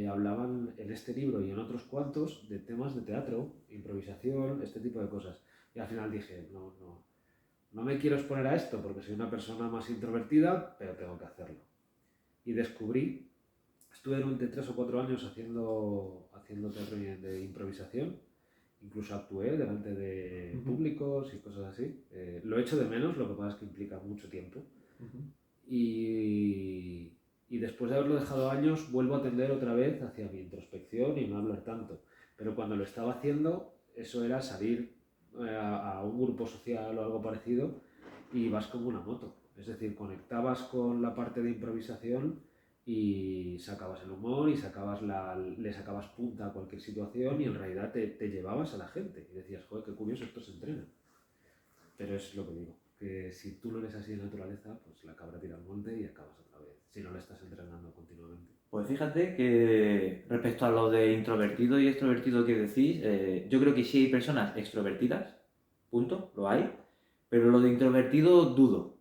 hablaban en este libro y en otros cuantos de temas de teatro, improvisación, este tipo de cosas. Y al final dije, no me quiero exponer a esto porque soy una persona más introvertida, pero tengo que hacerlo. Y descubrí, estuve durante 3 o 4 años haciendo teatro de improvisación, incluso actué delante de públicos y cosas así. Lo echo de menos, lo que pasa es que implica mucho tiempo. Y después de haberlo dejado años, vuelvo a tender otra vez hacia mi introspección y no hablar tanto. Pero cuando lo estaba haciendo, eso era salir a un grupo social o algo parecido y vas como una moto. Es decir, conectabas con la parte de improvisación y sacabas el humor y le sacabas punta a cualquier situación y en realidad te llevabas a la gente y decías, joder, qué curioso, esto se entrena. Pero es lo que digo, que si tú no eres así de naturaleza, pues la cabra tira al monte y acabas otra vez, si no la estás entrenando continuamente. Pues fíjate que respecto a lo de introvertido y extrovertido que decís, yo creo que sí hay personas extrovertidas, punto, lo hay, pero lo de introvertido dudo.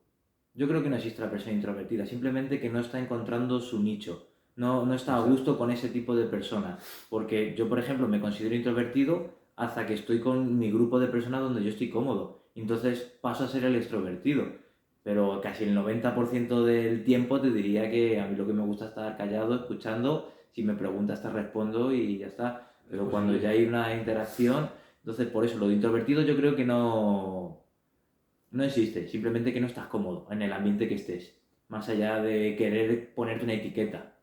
Yo creo que no existe la persona introvertida, simplemente que no está encontrando su nicho. no está a gusto con ese tipo de personas. Porque yo, por ejemplo, me considero introvertido hasta que estoy con mi grupo de personas donde yo estoy cómodo. Entonces paso a ser el extrovertido. Pero casi el 90% del tiempo te diría que a mí lo que me gusta es estar callado, escuchando. Si me preguntas te respondo y ya está. Pero Pues cuando sí. ya hay una interacción, entonces por eso lo de introvertido yo creo que no existe. Simplemente que no estás cómodo en el ambiente que estés. Más allá de querer ponerte una etiqueta.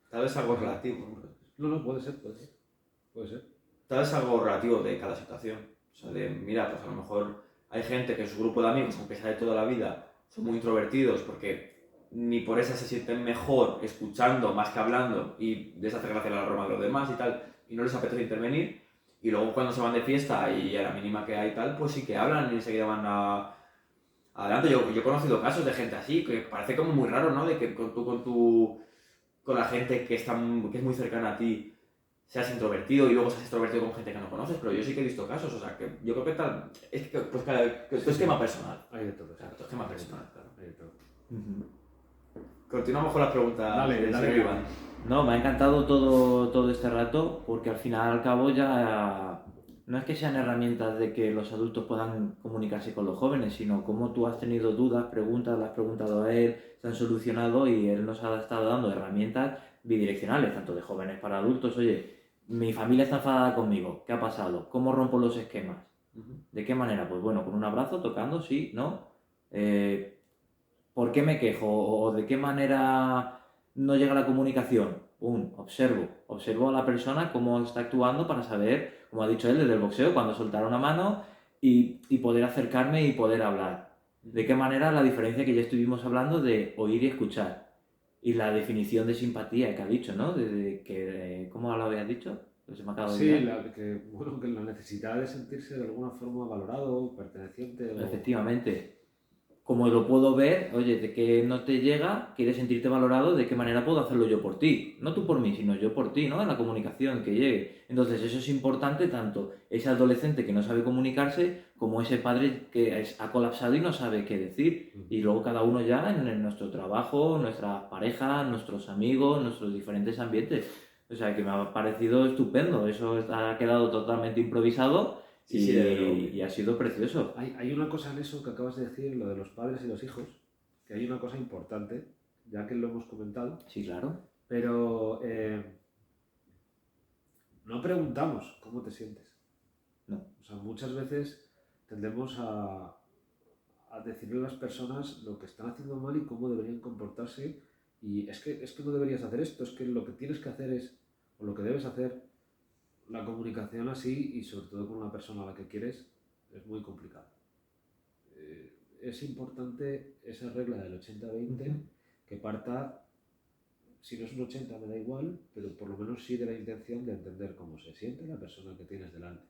Tal vez algo relativo. No, puede ser, puede ser. Puede ser. Tal vez algo relativo de cada situación. O sea, de, mira, pues a lo mejor hay gente que en su grupo de amigos, aunque sea de toda la vida, son muy introvertidos porque ni por eso se sienten mejor escuchando más que hablando y les hace gracia la broma de los demás y tal, y no les apetece intervenir. Y luego cuando se van de fiesta y a la mínima que hay tal, pues sí que hablan y enseguida van adelante. Yo he conocido casos de gente así, que parece como muy raro, ¿no? De que con la gente que es muy cercana a ti seas introvertido y luego seas extrovertido con gente que no conoces, pero yo sí que he visto casos, o sea, que yo creo que tal, es que, pues que tu esquema personal. Hay de todo. Claro, tu esquema personal, claro. Hay de todo. Continuamos con las preguntas Dale, del dale, señor Iván. No, me ha encantado todo este rato porque al final al cabo ya no es que sean herramientas de que los adultos puedan comunicarse con los jóvenes, sino como tú has tenido dudas, preguntas, las has preguntado a él, se han solucionado y él nos ha estado dando herramientas bidireccionales, tanto de jóvenes para adultos. Oye, mi familia está enfadada conmigo, ¿qué ha pasado? ¿Cómo rompo los esquemas? ¿De qué manera? Pues bueno, con un abrazo, tocando, sí, ¿no? ¿Por qué me quejo? ¿O de qué manera no llega la comunicación? Observo a la persona cómo está actuando para saber, como ha dicho él, desde el boxeo, cuando soltar una mano y poder acercarme y poder hablar. ¿De qué manera la diferencia que ya estuvimos hablando de oír y escuchar? Y la definición de simpatía que ha dicho, ¿no? ¿Cómo lo habías dicho? Se me acaba de Sí, olvidar. que la necesidad de sentirse de alguna forma valorado, perteneciente o... Efectivamente. Como lo puedo ver, oye, de que no te llega, quieres sentirte valorado, ¿de qué manera puedo hacerlo yo por ti? No tú por mí, sino yo por ti, ¿no? En la comunicación que llegue. Entonces eso es importante tanto ese adolescente que no sabe comunicarse como ese padre que ha colapsado y no sabe qué decir. Y luego cada uno ya en nuestro trabajo, nuestra pareja, nuestros amigos, nuestros diferentes ambientes. O sea que me ha parecido estupendo. Eso ha quedado totalmente improvisado. Sí, desde luego. Y ha sido precioso. Hay una cosa en eso que acabas de decir, lo de los padres y los hijos, que hay una cosa importante, ya que lo hemos comentado, Sí, claro. pero no preguntamos cómo te sientes. No. O sea, muchas veces tendemos a decirle a las personas lo que están haciendo mal y cómo deberían comportarse. Y es que no deberías hacer esto, es que lo que tienes que hacer es, o lo que debes hacer, la comunicación así y sobre todo con una persona a la que quieres es muy complicado. Es importante esa regla del 80-20 que parta, si no es un 80 me da igual, pero por lo menos sí de la intención de entender cómo se siente la persona que tienes delante.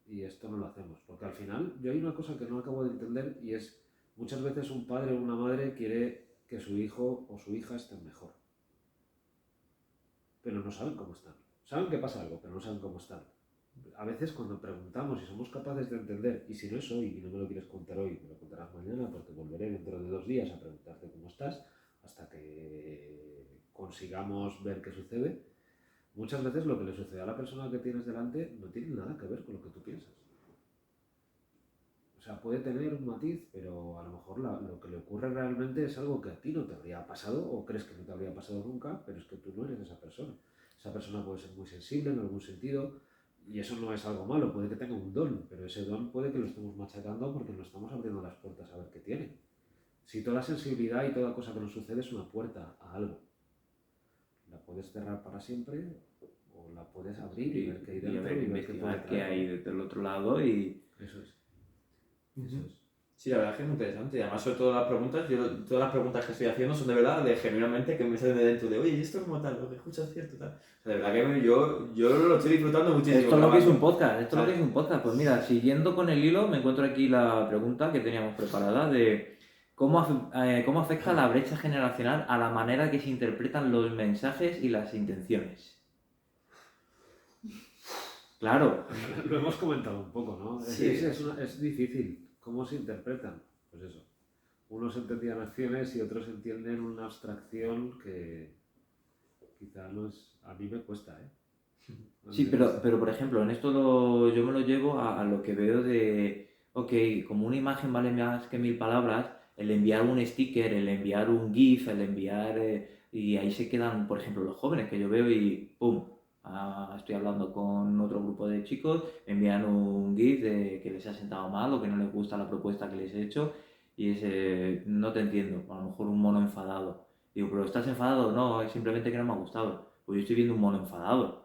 Y esto no lo hacemos, porque al final yo hay una cosa que no acabo de entender y es muchas veces un padre o una madre quiere que su hijo o su hija estén mejor, pero no saben cómo están. Saben que pasa algo, pero no saben cómo están. A veces cuando preguntamos y somos capaces de entender, y si no es hoy y no me lo quieres contar hoy, me lo contarás mañana porque volveré dentro de 2 días a preguntarte cómo estás, hasta que consigamos ver qué sucede, muchas veces lo que le sucede a la persona que tienes delante no tiene nada que ver con lo que tú piensas. O sea, puede tener un matiz, pero a lo mejor lo que le ocurre realmente es algo que a ti no te habría pasado o crees que no te habría pasado nunca, pero es que tú no eres esa persona. Esa persona puede ser muy sensible en algún sentido y eso no es algo malo, puede que tenga un don, pero ese don puede que lo estemos machacando porque nos estamos abriendo las puertas a ver qué tiene. Si toda sensibilidad y toda cosa que nos sucede es una puerta a algo, la puedes cerrar para siempre o la puedes abrir y ver qué hay dentro y ver qué hay del otro lado y... Eso es. Sí, la verdad es que es muy interesante. Y además, sobre todo las preguntas, todas las preguntas que estoy haciendo son de verdad, de genuinamente que me salen de dentro de, oye, ¿y esto como tal? Lo que escuchas es cierto, tal. O sea, de verdad que yo lo estoy disfrutando muchísimo. Esto es lo que es un podcast, Pues mira, siguiendo con el hilo, me encuentro aquí la pregunta que teníamos preparada de cómo afecta la brecha generacional a la manera que se interpretan los mensajes y las intenciones. Claro. Lo hemos comentado un poco, ¿no? Sí. Es difícil. ¿Cómo se interpretan? Pues eso. unos entendían acciones y otros entienden una abstracción que quizá no es... A mí me cuesta, ¿eh? Sí, pero por ejemplo, en esto yo me lo llevo a lo que veo de, ok, como una imagen vale más que 1000 palabras, el enviar un sticker, el enviar un GIF, el enviar, y ahí se quedan, por ejemplo, los jóvenes que yo veo y ¡pum! Estoy hablando con otro grupo de chicos, me envían un GIF de que les ha sentado mal o que no les gusta la propuesta que les he hecho y es, no te entiendo, a lo mejor un mono enfadado. Digo, pero ¿estás enfadado? No, es simplemente que no me ha gustado. Pues yo estoy viendo un mono enfadado.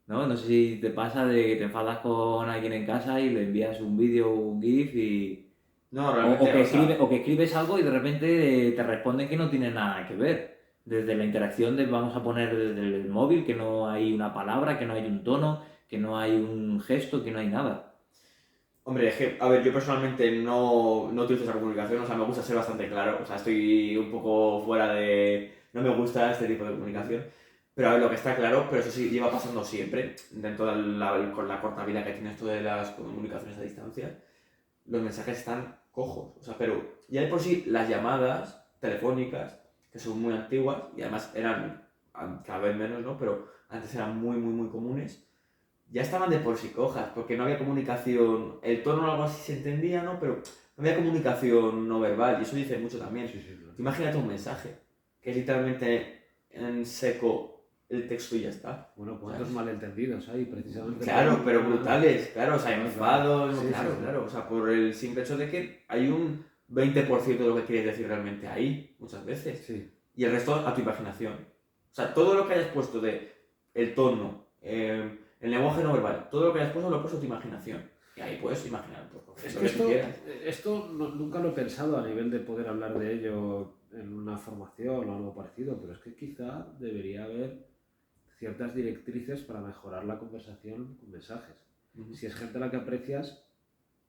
¿No? No sé si te pasa de que te enfadas con alguien en casa y le envías un vídeo o un GIF y... No, O realmente, que o sea, o que escribes algo y de repente te responden que no tiene nada que ver. Desde la interacción de, vamos a poner desde el móvil, que no hay una palabra, que no hay un tono, que no hay un gesto, que no hay nada. hombre, es que, a ver, yo personalmente no utilizo esa comunicación, o sea, me gusta ser bastante claro, o sea, estoy un poco fuera de... No me gusta este tipo de comunicación, pero a ver, lo que está claro, pero eso sí lleva pasando siempre, dentro con la corta vida que tiene esto de las comunicaciones a distancia, los mensajes están cojos, o sea, pero ya de por sí las llamadas telefónicas, que son muy antiguas, y además eran cada vez menos, ¿no? Pero antes eran muy, muy, muy comunes, ya estaban de por sí cojas, porque no había comunicación, el tono o algo así se entendía, ¿no? Pero no había comunicación no verbal, y eso dice mucho también. Sí, sí, claro. Imagínate un mensaje, que es literalmente en seco el texto y ya está. Bueno, ¿cuántos ¿Sabes? malentendidos hay precisamente? Claro, pero por- brutales, claro, o sea, Claro, enfados, sí, claro, sí, sí. claro, o sea, por el simple hecho de que hay un 20% de lo que quieres decir realmente ahí, muchas veces, Sí. y el resto a tu imaginación. O sea, todo lo que hayas puesto de el tono, el lenguaje no verbal, todo lo que hayas puesto lo has puesto a tu imaginación, y ahí puedes imaginar un poco Es lo que que tú quieras. esto nunca lo he pensado a nivel de poder hablar de ello en una formación o algo parecido, pero es que quizá debería haber ciertas directrices para mejorar la conversación con mensajes. Ujú. Si es gente a la que aprecias,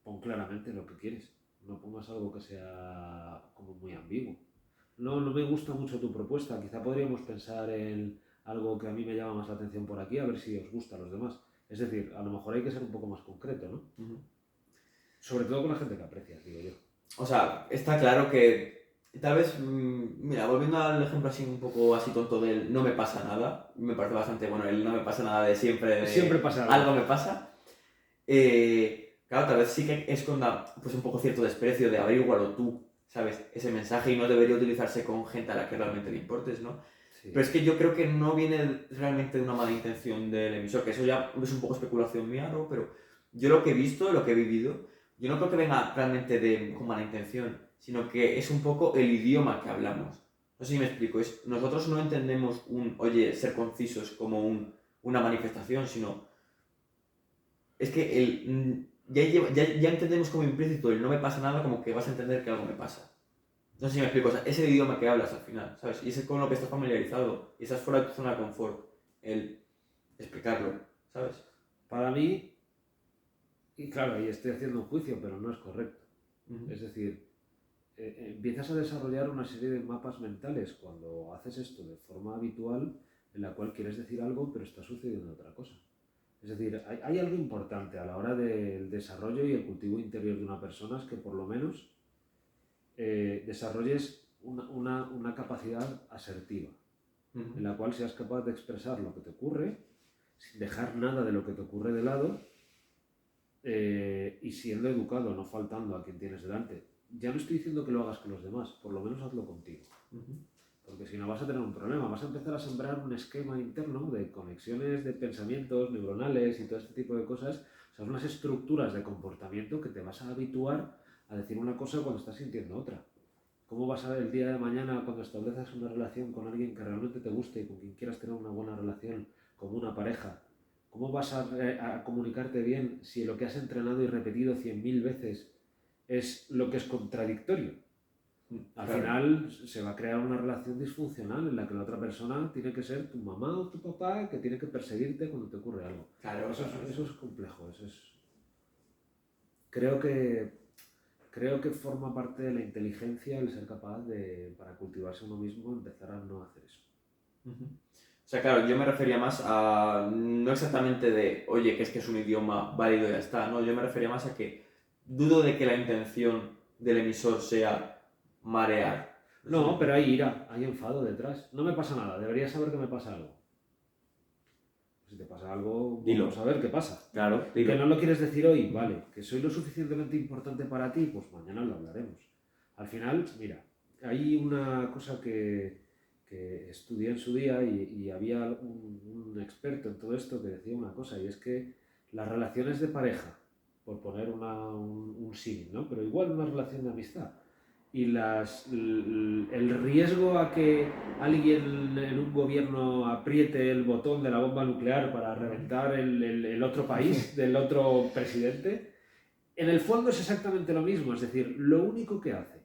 pon claramente lo que quieres. No pongas algo que sea como muy ambiguo. No me gusta mucho tu propuesta. Quizá podríamos pensar en algo que a mí me llama más la atención por aquí, a ver si os gusta a los demás. Es decir, a lo mejor hay que ser un poco más concreto, ¿no? Ujú. Sobre todo con la gente que aprecias, digo yo. O sea, está claro que tal vez, mira, volviendo al ejemplo así un poco así tonto del no me pasa nada, me parece bastante bueno el no me pasa nada de siempre, de Siempre pasa algo. algo me pasa. Claro, tal vez sí que esconda pues un poco cierto desprecio de averígualo tú, ¿sabes? Ese mensaje y no debería utilizarse con gente a la que realmente le importes, ¿no? Sí. Pero es que yo creo que no viene realmente de una mala intención del emisor, que eso ya es un poco especulación mía, ¿no? Pero yo lo que he visto, lo que he vivido, yo no creo que venga realmente con mala intención, sino que es un poco el idioma que hablamos. No sé si me explico, nosotros no entendemos oye, ser concisos como una manifestación, sino es que ya entendemos como implícito el no me pasa nada como que vas a entender que algo me pasa. No sé si me explico, o sea, es el idioma que hablas al final, ¿sabes? Y es con lo que estás familiarizado, y estás fuera de tu zona de confort, el explicarlo, ¿sabes? Para mí, y claro, ahí estoy haciendo un juicio, pero no es correcto. Ujú. Es decir, empiezas a desarrollar una serie de mapas mentales cuando haces esto de forma habitual en la cual quieres decir algo pero está sucediendo otra cosa. Es decir, hay algo importante a la hora del desarrollo y el cultivo interior de una persona, es que por lo menos desarrolles una capacidad asertiva, en la cual seas capaz de expresar lo que te ocurre sin dejar nada de lo que te ocurre de lado y siendo educado, no faltando a quien tienes delante. Ya no estoy diciendo que lo hagas con los demás, por lo menos hazlo contigo. Porque si no vas a tener un problema, vas a empezar a sembrar un esquema interno de conexiones de pensamientos neuronales y todo este tipo de cosas, o sea, unas estructuras de comportamiento que te vas a habituar a decir una cosa cuando estás sintiendo otra. ¿Cómo vas a ver el día de mañana cuando establezcas una relación con alguien que realmente te guste y con quien quieras tener una buena relación, como una pareja? ¿Cómo vas a comunicarte bien si lo que has entrenado y repetido 100.000 veces es lo que es contradictorio? Al Claro. final se va a crear una relación disfuncional en la que la otra persona tiene que ser tu mamá o tu papá que tiene que perseguirte cuando te ocurre algo. Claro, Eso es complejo. Creo que forma parte de la inteligencia el ser capaz de, para cultivarse uno mismo, empezar a no hacer eso. O sea, claro, yo me refería más a, no exactamente de, oye, que es un idioma válido y ya está, no, yo me refería más a que dudo de que la intención del emisor sea marear. No, pero hay ira, hay enfado detrás. No me pasa nada, deberías saber que me pasa algo. Si te pasa algo, Dilo. vamos a ver qué pasa. Claro, Que dilo. no lo quieres decir hoy, vale. Que soy lo suficientemente importante para ti, pues mañana lo hablaremos. Al final, mira, hay una cosa que estudié en su día y había un experto en todo esto que decía una cosa, y es que las relaciones de pareja, por poner un símil, ¿no? Pero igual una relación de amistad, y el riesgo a que alguien en un gobierno apriete el botón de la bomba nuclear para reventar el otro país del otro presidente, en el fondo es exactamente lo mismo. Es decir, lo único que hace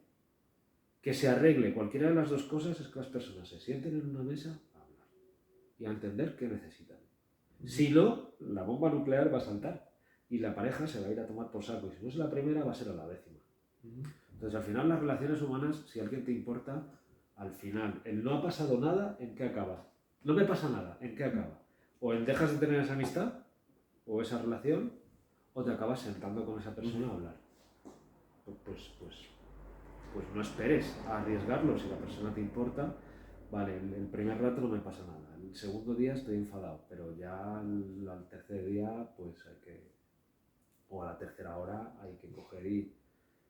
que se arregle cualquiera de las dos cosas es que las personas se sienten en una mesa a hablar y a entender qué necesitan. Si no, la bomba nuclear va a saltar y la pareja se va a ir a tomar por saco, y si no es la primera, va a ser a la 10ª. Entonces, al final, las relaciones humanas, si a alguien te importa, al final, el no ha pasado nada, ¿en qué acaba? No me pasa nada, ¿en qué acaba? O en dejas de tener esa amistad, o esa relación, o te acabas sentando con esa persona a hablar. Pues no esperes a arriesgarlo. Si la persona te importa, vale, el primer rato no me pasa nada. El segundo día estoy enfadado, pero ya al tercer día, pues hay que, o a la tercera hora, hay que coger y...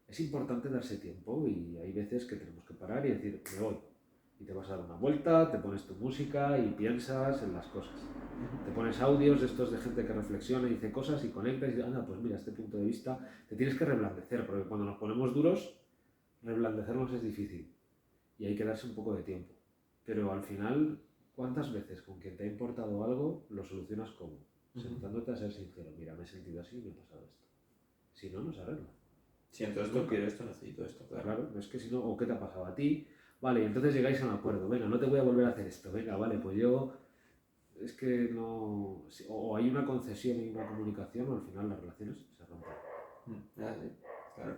Es importante darse tiempo, y hay veces que tenemos que parar y decir, me voy. Y te vas a dar una vuelta, te pones tu música y piensas en las cosas. Te pones audios de estos de gente que reflexiona y dice cosas y conectas y dices, anda, pues mira, este punto de vista, te tienes que reblandecer, porque cuando nos ponemos duros, reblandecernos es difícil y hay que darse un poco de tiempo. Pero al final, ¿cuántas veces con quien te ha importado algo lo solucionas como? Sentándote a ser sincero, mira, me he sentido así y me ha pasado esto. Si no, no se arregla. Siento esto, quiero esto, necesito esto, claro. Claro, es que si no, ¿o qué te ha pasado a ti? Vale, y entonces llegáis a un acuerdo, venga, no te voy a volver a hacer esto, venga, vale, pues yo, es que no, o hay una concesión y una comunicación, o al final las relaciones se rompen. Ya, sí, claro.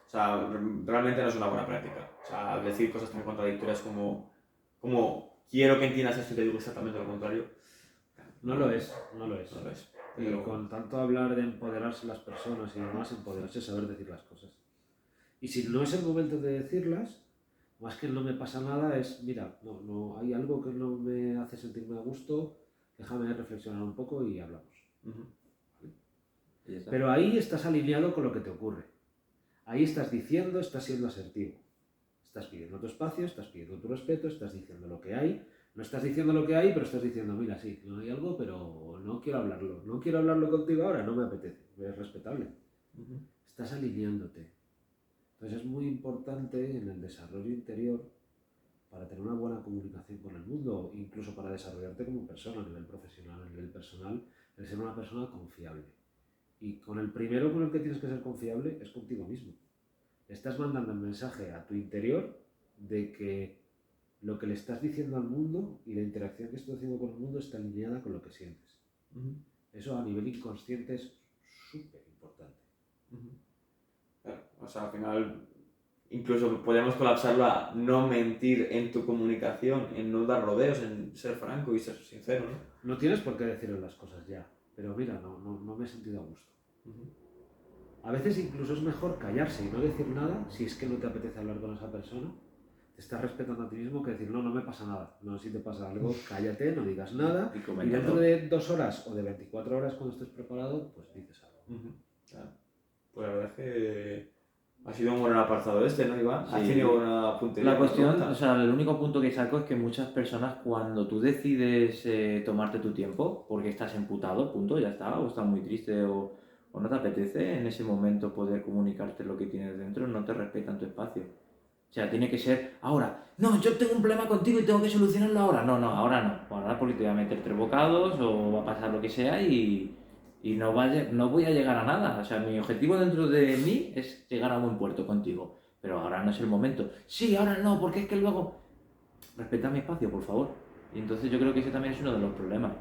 O sea, realmente no es una buena práctica. O sea, decir cosas tan contradictorias como quiero que entiendas esto y te digo exactamente lo contrario. No lo es, no lo es. No lo es. Y Pero con tanto hablar de empoderarse las personas y demás, empoderarse es saber decir las cosas. Y si no es el momento de decirlas, más que no me pasa nada, es, mira, no hay algo que no me hace sentirme a gusto, déjame reflexionar un poco y hablamos. Y ya está. Pero ahí estás alineado con lo que te ocurre. Ahí estás diciendo, estás siendo asertivo. Estás pidiendo tu espacio, estás pidiendo tu respeto, estás diciendo lo que hay. No estás diciendo lo que hay, pero estás diciendo, mira, sí, no hay algo, pero no quiero hablarlo. No quiero hablarlo contigo ahora, no me apetece. Es respetable. Estás alineándote. Entonces es muy importante en el desarrollo interior, para tener una buena comunicación con el mundo, incluso para desarrollarte como persona, a nivel profesional, a nivel personal, el ser una persona confiable. Y con el primero con el que tienes que ser confiable es contigo mismo. Estás mandando el mensaje a tu interior de que lo que le estás diciendo al mundo y la interacción que estás haciendo con el mundo está alineada con lo que sientes. Eso a nivel inconsciente es súper importante. Claro, o sea, al final incluso podríamos colapsarlo a no mentir en tu comunicación, en no dar rodeos, en ser franco y ser sincero, ¿no? No tienes por qué decirle las cosas ya, pero mira, no me he sentido a gusto. A veces incluso es mejor callarse y no decir nada si es que no te apetece hablar con esa persona. Te estás respetando a ti mismo, que decir, no me pasa nada. No, si te pasa algo, cállate, no digas nada. Y dentro de 2 horas o de 24 horas, cuando estés preparado, pues dices algo. Claro. Pues la verdad es que ha sido un buen apartado este, ¿no, Iván? Sí. Has tenido buena puntería. La cuestión, o sea, el único punto que saco es que muchas personas, cuando tú decides tomarte tu tiempo, porque estás emputado, punto, ya está, o estás muy triste o no te apetece en ese momento poder comunicarte lo que tienes dentro, no te respetan tu espacio. O sea, tiene que ser ahora. No, yo tengo un problema contigo y tengo que solucionarlo ahora. No, ahora no. Ahora porque te voy a meter 3 bocados o va a pasar lo que sea y no voy a llegar a nada. O sea, mi objetivo dentro de mí es llegar a buen puerto contigo. Pero ahora no es el momento. Sí, ahora no, porque es que luego... Respeta mi espacio, por favor. Y entonces yo creo que ese también es uno de los problemas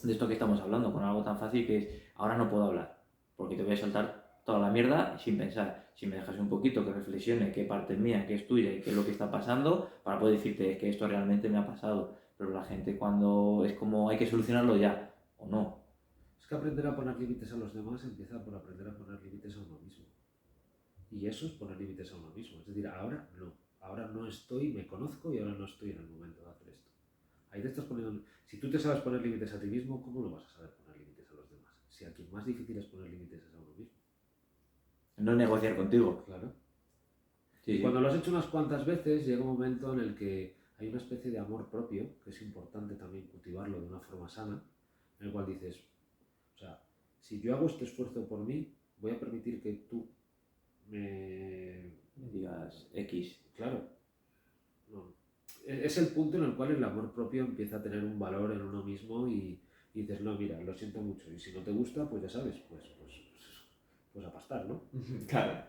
de esto que estamos hablando, con algo tan fácil que es, ahora no puedo hablar, porque te voy a soltar toda la mierda sin pensar. Si me dejas un poquito que reflexione qué parte es mía, qué es tuya y qué es lo que está pasando, para poder decirte que esto realmente me ha pasado. Pero la gente, cuando es como hay que solucionarlo ya, o no. Es que aprender a poner límites a los demás empieza por aprender a poner límites a uno mismo. Y eso es poner límites a uno mismo. Es decir, ahora no estoy, me conozco y ahora no estoy en el momento de hacer esto. Ahí te estás poniendo... Si tú te sabes poner límites a ti mismo, ¿cómo no vas a saber poner límites a los demás? Si a quien más difícil es poner límites es a uno mismo. No negociar contigo. Claro. Sí, Y sí. cuando lo has hecho unas cuantas veces, llega un momento en el que hay una especie de amor propio, que es importante también cultivarlo de una forma sana, en el cual dices, o sea, si yo hago este esfuerzo por mí, voy a permitir que tú me... Me digas X. Claro, no. Es el punto en el cual el amor propio empieza a tener un valor en uno mismo y dices, no, mira, lo siento mucho, y si no te gusta, pues ya sabes, pues a pastar, ¿no? Claro.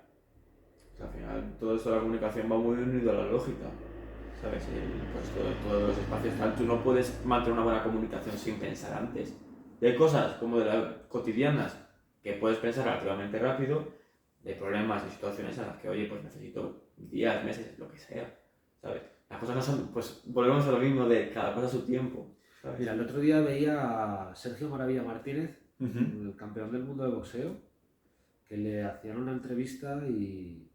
O sea, al final todo esto de la comunicación va muy unido a la lógica. ¿Sabes? Pues todos los espacios tal, tú no puedes mantener una buena comunicación sin pensar antes. Y hay cosas como de las cotidianas que puedes pensar relativamente rápido, de problemas y situaciones en las que, oye, pues necesito días, meses, lo que sea. ¿Sabes? Las cosas no son, pues volvemos a lo mismo de cada cosa a su tiempo. ¿Sabes? Mira, el otro día veía a Sergio Maravilla Martínez, Ujú. el campeón del mundo de boxeo, que le hacían una entrevista y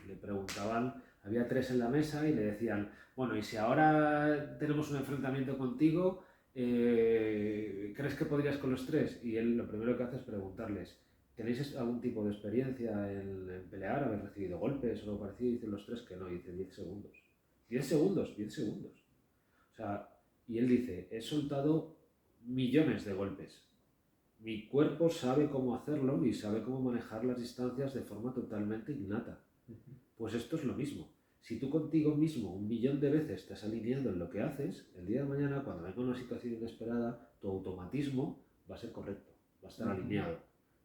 le preguntaban, había 3 en la mesa y le decían, bueno, y si ahora tenemos un enfrentamiento contigo, ¿crees que podrías con los 3? Y él lo primero que hace es preguntarles, ¿tenéis algún tipo de experiencia en pelear? ¿Habéis recibido golpes o algo parecido? Y dicen los 3 que no, y dice 10 segundos. 10 segundos, 10 segundos. O sea, y él dice, he soltado millones de golpes. Mi cuerpo sabe cómo hacerlo y sabe cómo manejar las distancias de forma totalmente innata. Pues esto es lo mismo. Si tú contigo mismo 1.000.000 de veces te has alineado en lo que haces, el día de mañana, cuando venga una situación inesperada, tu automatismo va a ser correcto, va a estar alineado.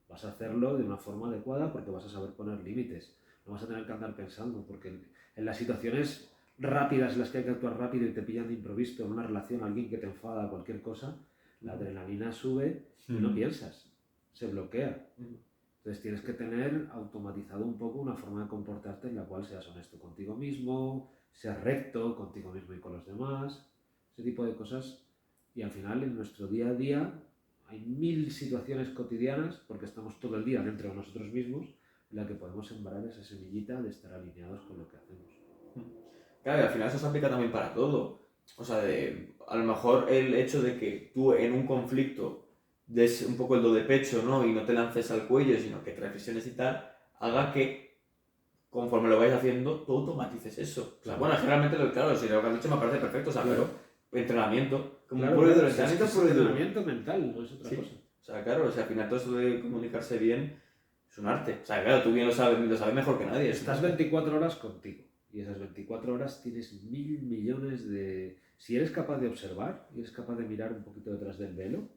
Vas a hacerlo de una forma adecuada porque vas a saber poner límites. No vas a tener que andar pensando, porque en las situaciones rápidas en las que hay que actuar rápido y te pillan de improviso en una relación, alguien que te enfada, cualquier cosa, la adrenalina sube y no piensas, se bloquea. Entonces tienes que tener automatizado un poco una forma de comportarte en la cual seas honesto contigo mismo, seas recto contigo mismo y con los demás, ese tipo de cosas. Y al final en nuestro día a día hay 1.000 situaciones cotidianas, porque estamos todo el día dentro de nosotros mismos, en la que podemos sembrar esa semillita de estar alineados con lo que hacemos. Claro, y al final eso se aplica también para todo. O sea, a lo mejor el hecho de que tú en un conflicto des un poco el do de pecho, ¿no? Y no te lances al cuello, sino que te reflexiones y tal, haga que conforme lo vayas haciendo, tú automatices eso. O sea, bueno, generalmente, claro, si lo que has dicho me parece perfecto, o sea, Claro. pero entrenamiento, como Claro, puro y duro, si es que entrenamiento es puro y duro. entrenamiento mental, no es otra Sí. cosa. O sea, claro, o sea, al final todo eso de comunicarse bien es un arte. O sea, claro, tú bien lo sabes mejor que nadie. Estás 24 horas contigo y esas 24 horas tienes 1.000.000.000 de... Si eres capaz de observar y eres capaz de mirar un poquito detrás del velo,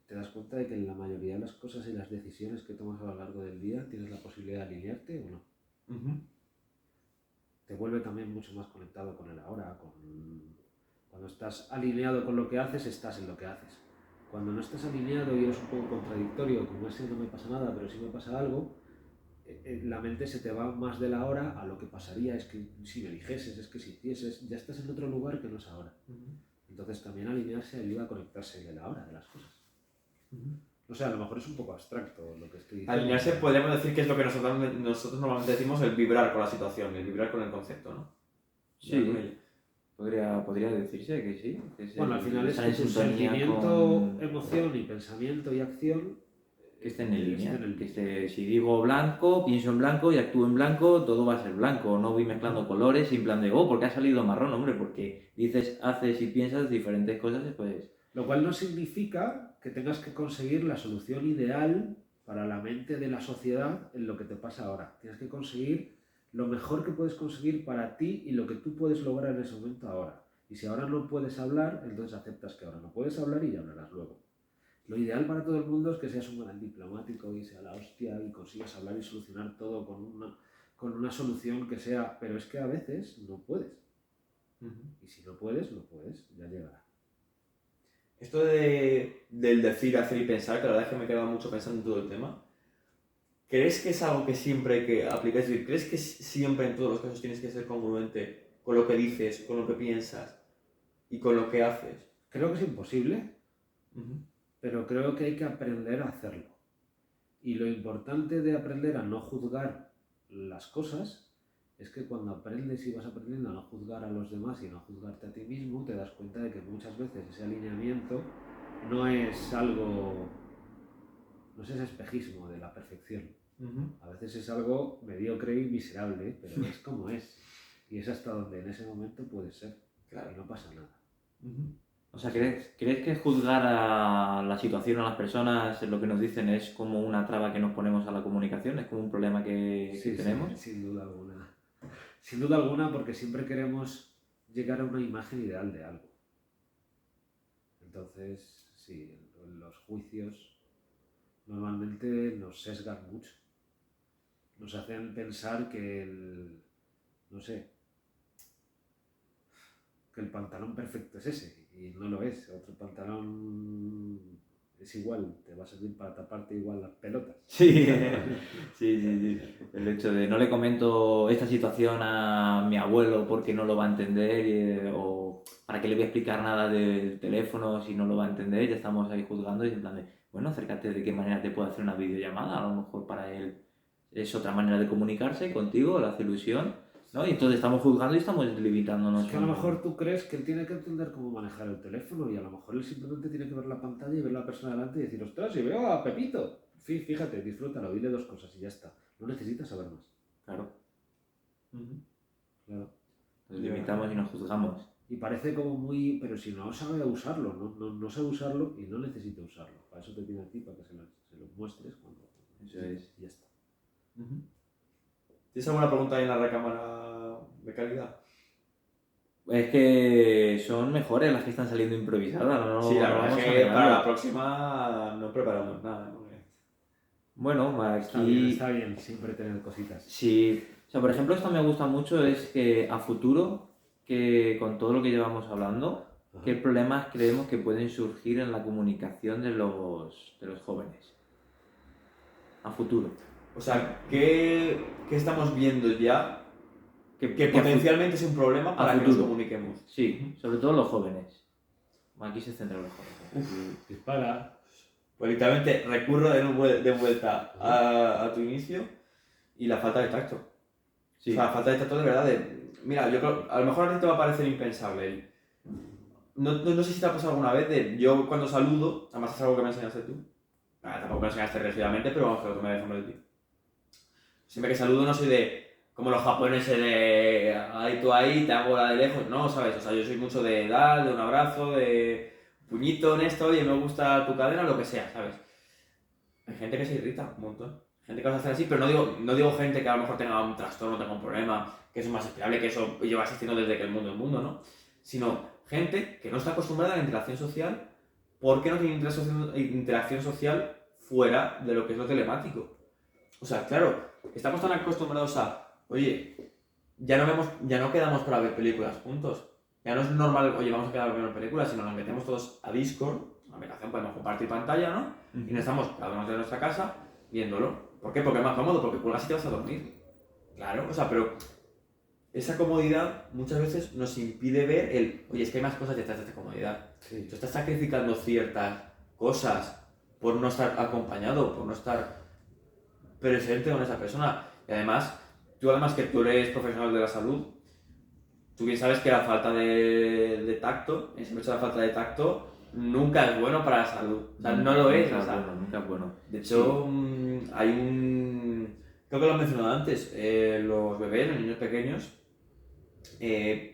te das cuenta de que en la mayoría de las cosas y las decisiones que tomas a lo largo del día tienes la posibilidad de alinearte o no. Te vuelve también mucho más conectado con el ahora. Cuando estás alineado con lo que haces, estás en lo que haces. Cuando no estás alineado y eres un poco contradictorio, como ese no me pasa nada, pero sí me pasa algo, la mente se te va más de la hora a lo que pasaría, es que si me dijeses, es que si hicieses, ya estás en otro lugar que no es ahora. Entonces también alinearse ayuda a conectarse de la hora de las cosas. No sé, a lo mejor es un poco abstracto lo que estoy diciendo. Alinearse podríamos decir que es lo que nosotros normalmente decimos, el vibrar con la situación, el vibrar con el concepto, ¿no? Sí, podría decirse que sí. Que Bueno, al final es estar que en tu sintonía sentimiento, con... emoción y pensamiento y acción que esté en estén línea. en el Que mismo. si digo blanco, pienso en blanco y actúo en blanco, todo va a ser blanco. No voy mezclando colores en plan de, oh, ¿por qué ha salido marrón? Hombre, porque dices, haces y piensas diferentes cosas, pues... Lo cual no significa que tengas que conseguir la solución ideal para la mente de la sociedad en lo que te pasa ahora. Tienes que conseguir lo mejor que puedes conseguir para ti y lo que tú puedes lograr en ese momento ahora. Y si ahora no puedes hablar, entonces aceptas que ahora no puedes hablar y ya hablarás luego. Lo ideal para todo el mundo es que seas un gran diplomático y sea la hostia y consigas hablar y solucionar todo con una solución que sea... Pero es que a veces no puedes. Y si no puedes, no puedes, ya llegará. Esto del decir, hacer y pensar, que la verdad es que me he quedado mucho pensando en todo el tema. ¿Crees que es algo que siempre hay que aplicar? Es decir, ¿crees que siempre en todos los casos tienes que ser congruente con lo que dices, con lo que piensas y con lo que haces? Creo que es imposible, pero creo que hay que aprender a hacerlo. Y lo importante de aprender a no juzgar las cosas es que cuando aprendes y vas aprendiendo a no juzgar a los demás y no juzgarte a ti mismo, te das cuenta de que muchas veces ese alineamiento no es algo, no es ese espejismo de la perfección. A veces es algo mediocre y miserable, pero es como es. Y es hasta donde en ese momento puede ser. Claro. Y no pasa nada. O sea, ¿crees que juzgar a la situación, a las personas, lo que nos dicen es como una traba que nos ponemos a la comunicación? ¿Es como un problema que tenemos? Sí, sin duda alguna. Sin duda alguna, porque siempre queremos llegar a una imagen ideal de algo. Entonces, sí, los juicios normalmente nos sesgan mucho. Nos hacen pensar que no sé, que el pantalón perfecto es ese, y no lo es. Otro pantalón es igual, te va a servir para taparte igual las pelotas. Sí, sí. El hecho de no le comento esta situación a mi abuelo porque no lo va a entender, o para qué le voy a explicar nada del teléfono si no lo va a entender, ya estamos ahí juzgando y en plan de, bueno, acércate de qué manera te puedo hacer una videollamada, a lo mejor para él es otra manera de comunicarse contigo, le hace ilusión, ¿no? Y entonces estamos juzgando y estamos limitándonos. Es que a lo mejor tú crees que él tiene que entender cómo manejar el teléfono y a lo mejor él simplemente tiene que ver la pantalla y ver a la persona delante y decir, ostras, si veo a Pepito. Fíjate, disfrútalo, dile 2 cosas y ya está. No necesitas saber más. Claro. Claro. Nos limitamos y nos juzgamos. Y parece como muy... Pero si no sabe usarlo, no sabe usarlo y no necesita usarlo. Para eso te tiene a ti, para que se lo muestres cuando... Eso es. Y ya está. ¿Tienes alguna pregunta ahí en la recámara de calidad? Es que son mejores las que están saliendo improvisadas, ¿no? Sí, la No verdad vamos es a que para la negarlo. próxima no preparamos nada. ¿No? Bueno, Está bien siempre tener cositas. sí. O sea, por ejemplo, esto me gusta mucho, es que a futuro, que con todo lo que llevamos hablando, Ajá. ¿qué problemas creemos que pueden surgir en la comunicación de los jóvenes? A futuro. O sea, ¿qué estamos viendo ya que Que potencialmente es un problema para que nos futuro. comuniquemos? Sí, sobre todo los jóvenes. Aquí se centran los jóvenes. Dispara. Pues literalmente recurro de vuelta a tu inicio y la falta de tacto. Sí. O sea, la falta de tacto de verdad mira, yo creo, a lo mejor a ti te va a parecer impensable. No sé si te ha pasado alguna vez yo cuando saludo, además es algo que me enseñaste tú. Tampoco me lo enseñaste rígidamente, pero vamos, que lo tomé de ejemplo de ti. Siempre que saludo no soy como los japoneses de ahí tú ahí, te hago la de lejos, no, ¿sabes? O sea, yo soy mucho de dar, de un abrazo, de puñito en esto, oye, me gusta tu cadena, lo que sea, ¿sabes? Hay gente que se irrita un montón. Gente que vas a hacer así, pero no digo gente que a lo mejor tenga un trastorno, tenga un problema, que eso es más esperable, que eso lleva existiendo desde que el mundo es mundo, ¿no? Sino gente que no está acostumbrada a la interacción social porque no tiene interacción social fuera de lo que es lo telemático. O sea, claro, estamos tan acostumbrados a, oye, ya no quedamos para ver películas juntos. Ya no es normal, oye, vamos a quedar a ver películas, sino nos metemos todos a Discord, una aplicación, podemos compartir pantalla, ¿no? Y no estamos cada uno de nuestra casa viéndolo. ¿Por qué? Porque es más cómodo, porque cuelgas y te vas a dormir. Claro, o sea, pero esa comodidad muchas veces nos impide ver oye, es que hay más cosas detrás de esta comodidad. Sí. Tú estás sacrificando ciertas cosas por no estar acompañado, por no estar presente con esa persona. Y además, tú que tú eres profesional de la salud, tú bien sabes que la falta de tacto, ese hecho de la falta de tacto, nunca es bueno para la salud. O sea, no lo es. Nunca es bueno, nunca es bueno. De hecho, hay creo que lo he mencionado antes, los bebés, los niños pequeños,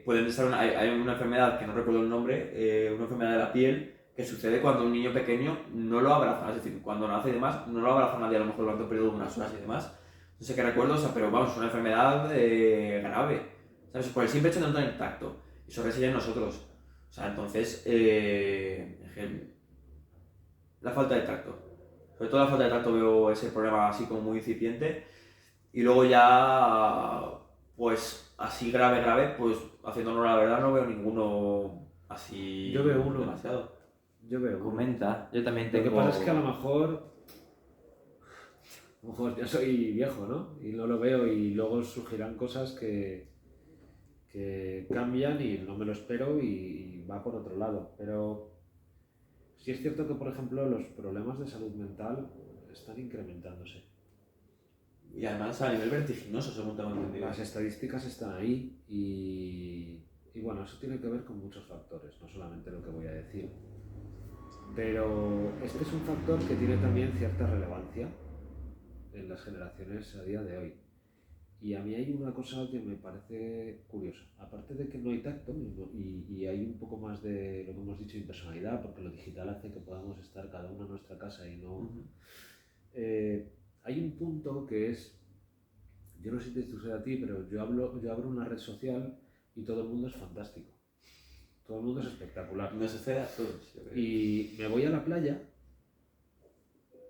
pueden estar hay una enfermedad que no recuerdo el nombre, una enfermedad de la piel que sucede cuando un niño pequeño no lo abraza, es decir, cuando nace y demás, no lo abraza nadie a lo mejor durante un periodo de unas horas y demás. No sé qué recuerdo, o sea, pero vamos, es una enfermedad grave, ¿sabes? Por el simple hecho de no tener tacto, y eso reside en nosotros. O sea, entonces, la falta de tacto. Sobre todo la falta de tacto veo ese problema así como muy incipiente. Y luego ya, pues así grave, pues haciéndonos la verdad no veo ninguno así. Yo veo uno. Demasiado. Yo veo uno. Comenta, yo también Lo tengo... que pasa es que a lo mejor ya soy viejo, ¿no? Y no lo veo y luego surgirán cosas que cambian y no me lo espero y va por otro lado. Pero sí es cierto que, por ejemplo, los problemas de salud mental están incrementándose. Y además a nivel vertiginoso, según tengo entendido. Las estadísticas están ahí y bueno, eso tiene que ver con muchos factores, no solamente lo que voy a decir. Pero este es un factor que tiene también cierta relevancia en las generaciones a día de hoy. Y a mí hay una cosa que me parece curiosa. Aparte de que no hay tacto y hay un poco más de lo que hemos dicho, impersonalidad, porque lo digital hace que podamos estar cada uno en nuestra casa y no... hay un punto que es, yo no sé si te sucede a ti, pero yo abro una red social y todo el mundo es fantástico. Todo el mundo es espectacular. Nos sucede a todos, yo creo. Y me voy a la playa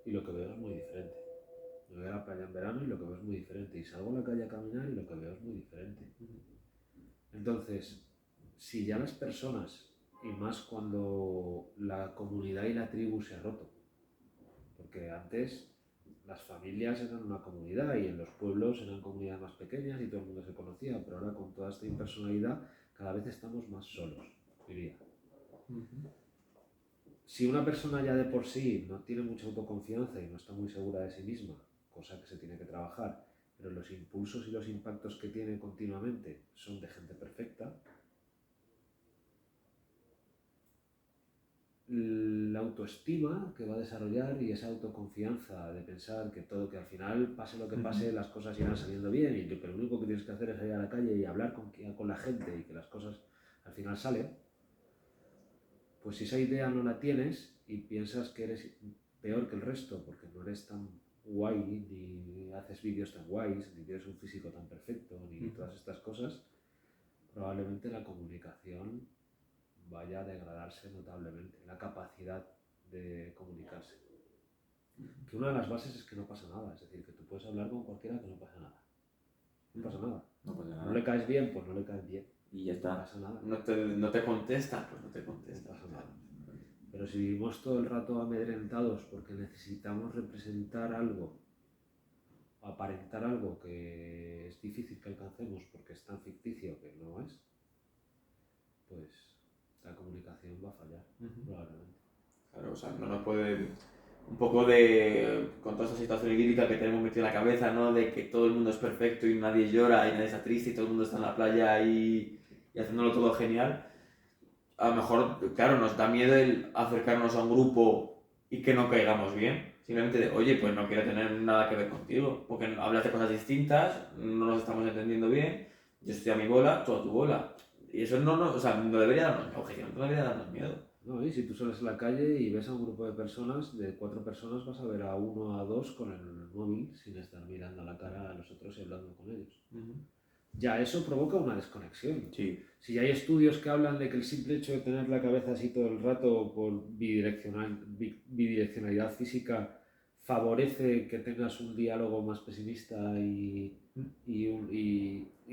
y lo que veo es muy diferente. Me voy a la playa en verano y lo que veo es muy diferente. Y salgo a la calle a caminar y lo que veo es muy diferente. Entonces, si ya las personas, y más cuando la comunidad y la tribu se ha roto, porque antes las familias eran una comunidad y en los pueblos eran comunidades más pequeñas y todo el mundo se conocía, pero ahora con toda esta impersonalidad cada vez estamos más solos, diría. Si una persona ya de por sí no tiene mucha autoconfianza y no está muy segura de sí misma, cosa que se tiene que trabajar, pero los impulsos y los impactos que tiene continuamente son de gente perfecta, la autoestima que va a desarrollar y esa autoconfianza de pensar que todo, que al final pase lo que pase, las cosas irán saliendo bien y que lo único que tienes que hacer es salir a la calle y hablar con la gente y que las cosas al final salen, pues si esa idea no la tienes y piensas que eres peor que el resto porque no eres tan guay, ni haces vídeos tan guays, ni tienes un físico tan perfecto, ni todas estas cosas, probablemente la comunicación vaya a degradarse notablemente, la capacidad de comunicarse. Que una de las bases es que no pasa nada, es decir, que tú puedes hablar con cualquiera que no pasa nada. No pasa nada. No pasa nada. No le caes bien, pues no le caes bien. Y ya está. No pasa nada. No te contesta, pues no te contesta. No pasa nada. Pero si vivimos todo el rato amedrentados porque necesitamos representar algo, aparentar algo que es difícil que alcancemos porque es tan ficticio que no es, pues la comunicación va a fallar, probablemente. Claro, o sea, no nos puede... Un poco de... Con toda esa situación idílica que tenemos metida en la cabeza, ¿no? De que todo el mundo es perfecto y nadie llora y nadie está triste y todo el mundo está en la playa y haciéndolo todo genial. A lo mejor, claro, nos da miedo el acercarnos a un grupo y que no caigamos bien. Simplemente de, oye, pues no quiero tener nada que ver contigo, porque hablas de cosas distintas, no nos estamos entendiendo bien, yo estoy a mi bola, tú a tu bola. Y eso no, o sea, no debería darnos miedo, objetivamente no debería darnos miedo. No, y si tú sales en la calle y ves a un grupo de personas, de 4 personas vas a ver a 1 o a 2 con el móvil sin estar mirando a la cara a los otros y hablando con ellos. Ya eso provoca una desconexión. Sí. Si hay estudios que hablan de que el simple hecho de tener la cabeza así todo el rato por bidireccionalidad física favorece que tengas un diálogo más pesimista y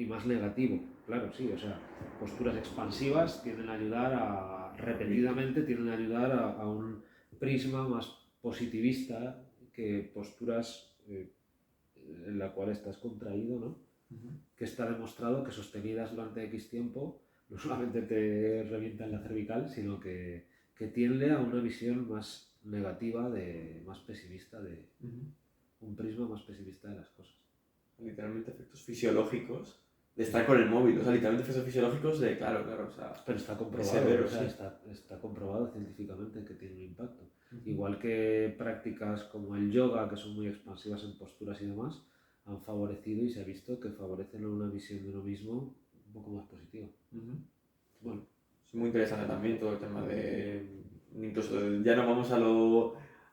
más negativo. Claro, sí, o sea, posturas expansivas tienden a ayudar repetidamente tienden a ayudar a un prisma más positivista que posturas en la cual estás contraído, ¿no? Que está demostrado que sostenidas durante X tiempo no solamente te revientan la cervical, sino que tiende a una visión más negativa, más pesimista, un prisma más pesimista de las cosas. Literalmente efectos fisiológicos de estar con el móvil, o sea, literalmente efectos fisiológicos de, claro, o sea... Pero está comprobado, severo, o sea, sí. está comprobado científicamente que tiene un impacto. Igual que prácticas como el yoga, que son muy expansivas en posturas y demás, han favorecido y se ha visto que favorecen una visión de uno mismo un poco más positiva. Bueno. Es muy interesante también todo el tema de... Incluso ya nos vamos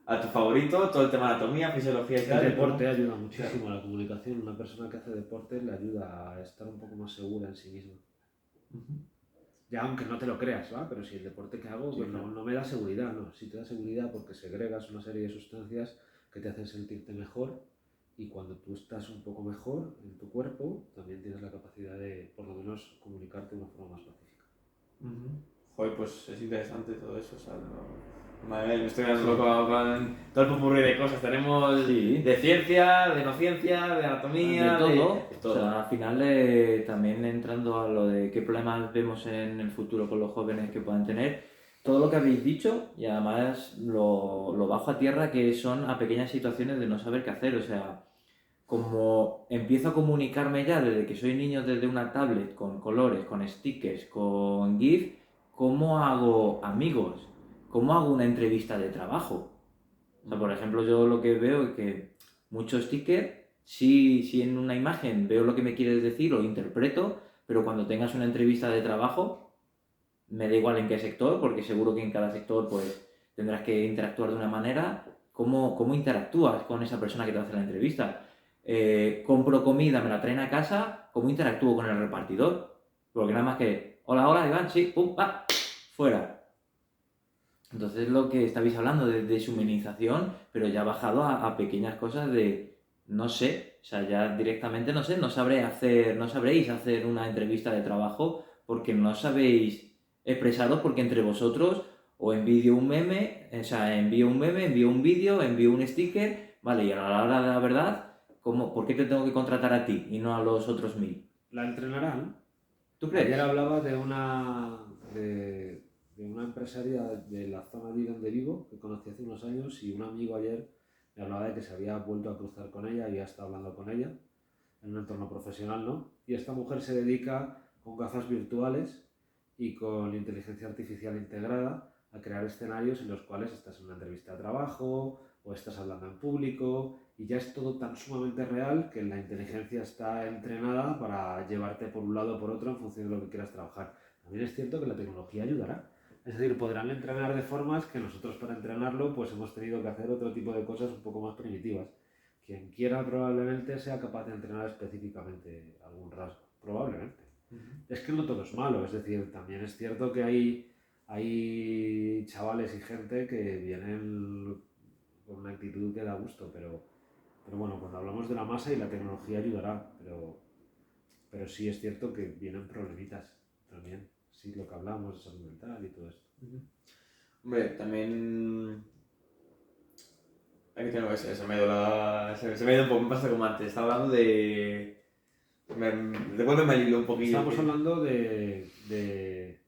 a tu favorito, todo el tema de anatomía, fisiología y tal. El deporte ayuda muchísimo a la comunicación. Una persona que hace deporte le ayuda a estar un poco más segura en sí misma. Ya aunque no te lo creas, ¿va? Pero si el deporte que hago pues no me da seguridad, no. Sí te da seguridad porque segregas una serie de sustancias que te hacen sentirte mejor y cuando tú estás un poco mejor en tu cuerpo también tienes la capacidad de por lo menos comunicarte de una forma más pacífica. Joder, pues es interesante todo eso, o sea, madre mía, me estoy quedando loco con todo el popurrí de cosas. Tenemos de ciencia, de no ciencia, de anatomía, de todo. De todo. O sea, al final también entrando a lo de qué problemas vemos en el futuro con los jóvenes que puedan tener, todo lo que habéis dicho y además lo bajo a tierra que son a pequeñas situaciones de no saber qué hacer. O sea, como empiezo a comunicarme ya desde que soy niño desde una tablet, con colores, con stickers, con GIF, ¿cómo hago amigos? ¿Cómo hago una entrevista de trabajo? O sea, por ejemplo, yo lo que veo es que muchos stickers, sí en una imagen veo lo que me quieres decir o interpreto, pero cuando tengas una entrevista de trabajo, me da igual en qué sector, porque seguro que en cada sector pues tendrás que interactuar de una manera. ¿Cómo interactúas con esa persona que te hace la entrevista? Compro comida, me la traen a casa, ¿cómo interactúo con el repartidor? Porque nada más que, hola, Iván, sí, pum, va, fuera. Entonces lo que estabais hablando de deshumanización, pero ya bajado a pequeñas cosas de, no sé, o sea, ya directamente no sé, no sabréis hacer una entrevista de trabajo porque no sabéis expresaros porque entre vosotros o envío un meme, o sea, envío un meme, envío un vídeo, envío un sticker, vale, y a la hora de la verdad, ¿por qué te tengo que contratar a ti y no a los otros 1000? La entrenarán. ¿Tú crees? Ayer hablaba de una empresaria de la zona allí donde vivo, que conocí hace unos años, y un amigo ayer me hablaba de que se había vuelto a cruzar con ella, había estado hablando con ella en un entorno profesional, ¿no? Y esta mujer se dedica con gafas virtuales y con inteligencia artificial integrada a crear escenarios en los cuales estás en una entrevista de trabajo o estás hablando en público y ya es todo tan sumamente real que la inteligencia está entrenada para llevarte por un lado o por otro en función de lo que quieras trabajar. También es cierto que la tecnología ayudará. Es decir, podrán entrenar de formas que nosotros para entrenarlo pues hemos tenido que hacer otro tipo de cosas un poco más primitivas. Quien quiera probablemente sea capaz de entrenar específicamente algún rasgo. Probablemente. Es que no todo es malo, es decir, también es cierto que hay chavales y gente que vienen con una actitud que da gusto, pero bueno, cuando hablamos de la masa y la tecnología ayudará, pero sí es cierto que vienen problemitas también, sí, lo que hablamos de salud mental y todo esto. Hombre, también aquí tengo ese, se me ha ido un poco, me pasa como antes, estaba hablando de... Devuélveme el hilo un poquillo. Estamos hablando de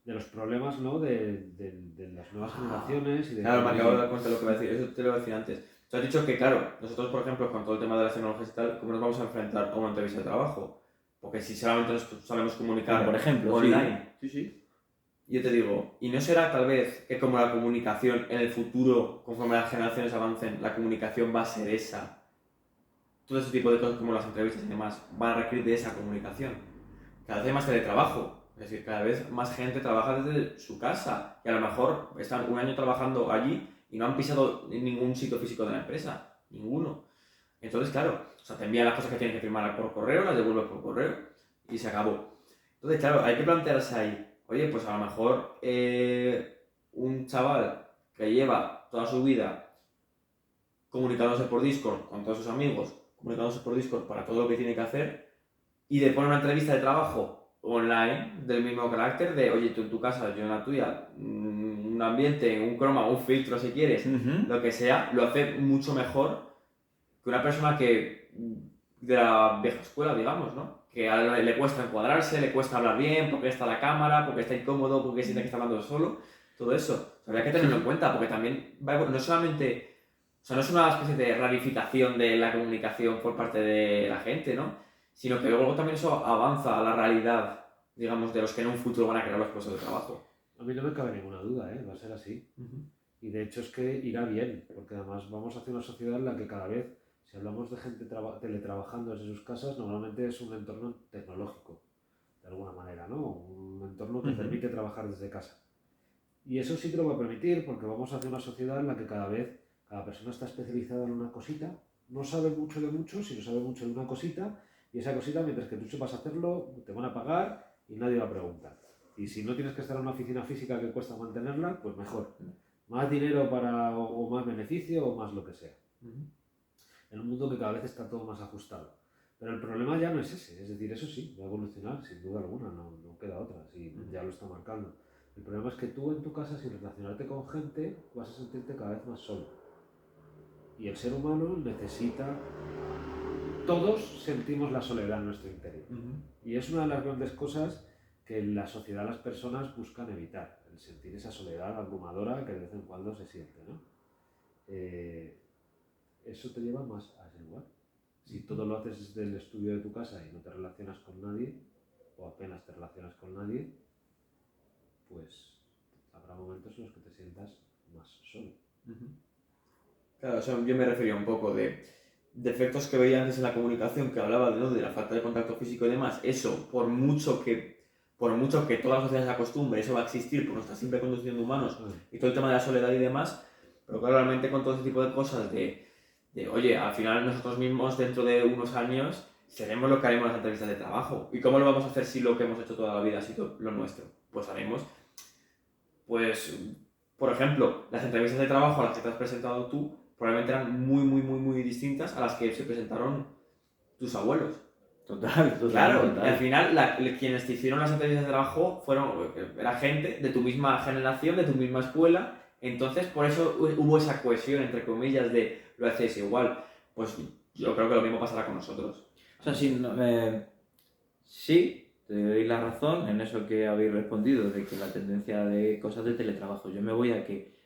los problemas, ¿no? De las nuevas generaciones y de... Claro, me acabo de dar cuenta de lo que voy a decir, eso te lo voy a decir antes. Tú has dicho que, claro, nosotros, por ejemplo, con todo el tema de las tecnologías y tal, ¿cómo nos vamos a enfrentar a una entrevista de trabajo? Porque si solamente nos sabemos comunicar Por ejemplo, online, sí. yo te digo, ¿y no será tal vez que como la comunicación en el futuro, conforme las generaciones avancen, la comunicación va a ser esa? Todo ese tipo de cosas como las entrevistas y demás van a requerir de esa comunicación. Cada vez hay más teletrabajo, es decir, cada vez más gente trabaja desde su casa y a lo mejor están un año trabajando allí y no han pisado en ningún sitio físico de la empresa, ninguno. Entonces, claro, o sea, te envían las cosas que tienes que firmar por correo, las devuelves por correo y se acabó. Entonces, claro, hay que plantearse ahí, oye, pues a lo mejor un chaval que lleva toda su vida comunicándose por Discord con todos sus amigos, comunicándose por Discord para todo lo que tiene que hacer, y de poner una entrevista de trabajo online del mismo carácter de, oye, tú en tu casa, yo en la tuya, un ambiente, un croma, un filtro si quieres, lo que sea, lo hace mucho mejor que una persona que de la vieja escuela, digamos, ¿no? Que a él le cuesta encuadrarse, le cuesta hablar bien, porque está la cámara, porque está incómodo, porque siente que está hablando solo, todo eso. Habría que tenerlo en cuenta, porque también no solamente... O sea, no es una especie de ramificación de la comunicación por parte de la gente, ¿no? Sino que luego también eso avanza a la realidad, digamos, de los que en un futuro van a crear los puestos de trabajo. A mí no me cabe ninguna duda, ¿eh? Va a ser así. Y de hecho es que irá bien, porque además vamos hacia una sociedad en la que cada vez, si hablamos de gente teletrabajando desde sus casas, normalmente es un entorno tecnológico, de alguna manera, ¿no? Un entorno que permite trabajar desde casa. Y eso sí que lo va a permitir, porque vamos hacia una sociedad en la que cada vez cada persona está especializada en una cosita, no sabe mucho de mucho, sino sabe mucho de una cosita, y esa cosita, mientras que tú sepas hacerlo, te van a pagar y nadie va a preguntar. Y si no tienes que estar en una oficina física que cuesta mantenerla, pues mejor. Más dinero o más beneficio o más lo que sea. En un mundo que cada vez está todo más ajustado. Pero el problema ya no es ese, es decir, eso sí, va a evolucionar, sin duda alguna, no queda otra, sí, ya lo está marcando. El problema es que tú en tu casa, sin relacionarte con gente, vas a sentirte cada vez más solo. Y el ser humano necesita... Todos sentimos la soledad en nuestro interior. Y es una de las grandes cosas que en la sociedad las personas buscan evitar, el sentir esa soledad abrumadora que de vez en cuando se siente, ¿no? Eso te lleva más a ese lugar. Si todo lo haces desde el estudio de tu casa y no te relacionas con nadie, o apenas te relacionas con nadie, pues habrá momentos en los que te sientas más solo. Claro, o sea, yo me refería un poco de defectos que veía antes en la comunicación, que hablaba de, ¿no?, de la falta de contacto físico y demás. Eso, por mucho que toda la sociedad se acostumbre, eso va a existir por nuestra simple condición de humanos y todo el tema de la soledad y demás, pero claramente con todo ese tipo de cosas oye, al final nosotros mismos dentro de unos años seremos lo que haremos en las entrevistas de trabajo. ¿Y cómo lo vamos a hacer si lo que hemos hecho toda la vida ha sido lo nuestro? Pues haremos, pues, por ejemplo, las entrevistas de trabajo a las que te has presentado tú probablemente eran muy, muy, muy, muy distintas a las que se presentaron tus abuelos. Total, Claro, total. y al final quienes te hicieron las entrevistas de trabajo era gente de tu misma generación, de tu misma escuela, entonces por eso hubo esa cohesión, entre comillas, de lo hacéis igual. Pues yo creo que lo mismo pasará con nosotros. O sea, sí, te doy la razón en eso que habéis respondido, de que la tendencia de cosas de teletrabajo. Yo me voy a que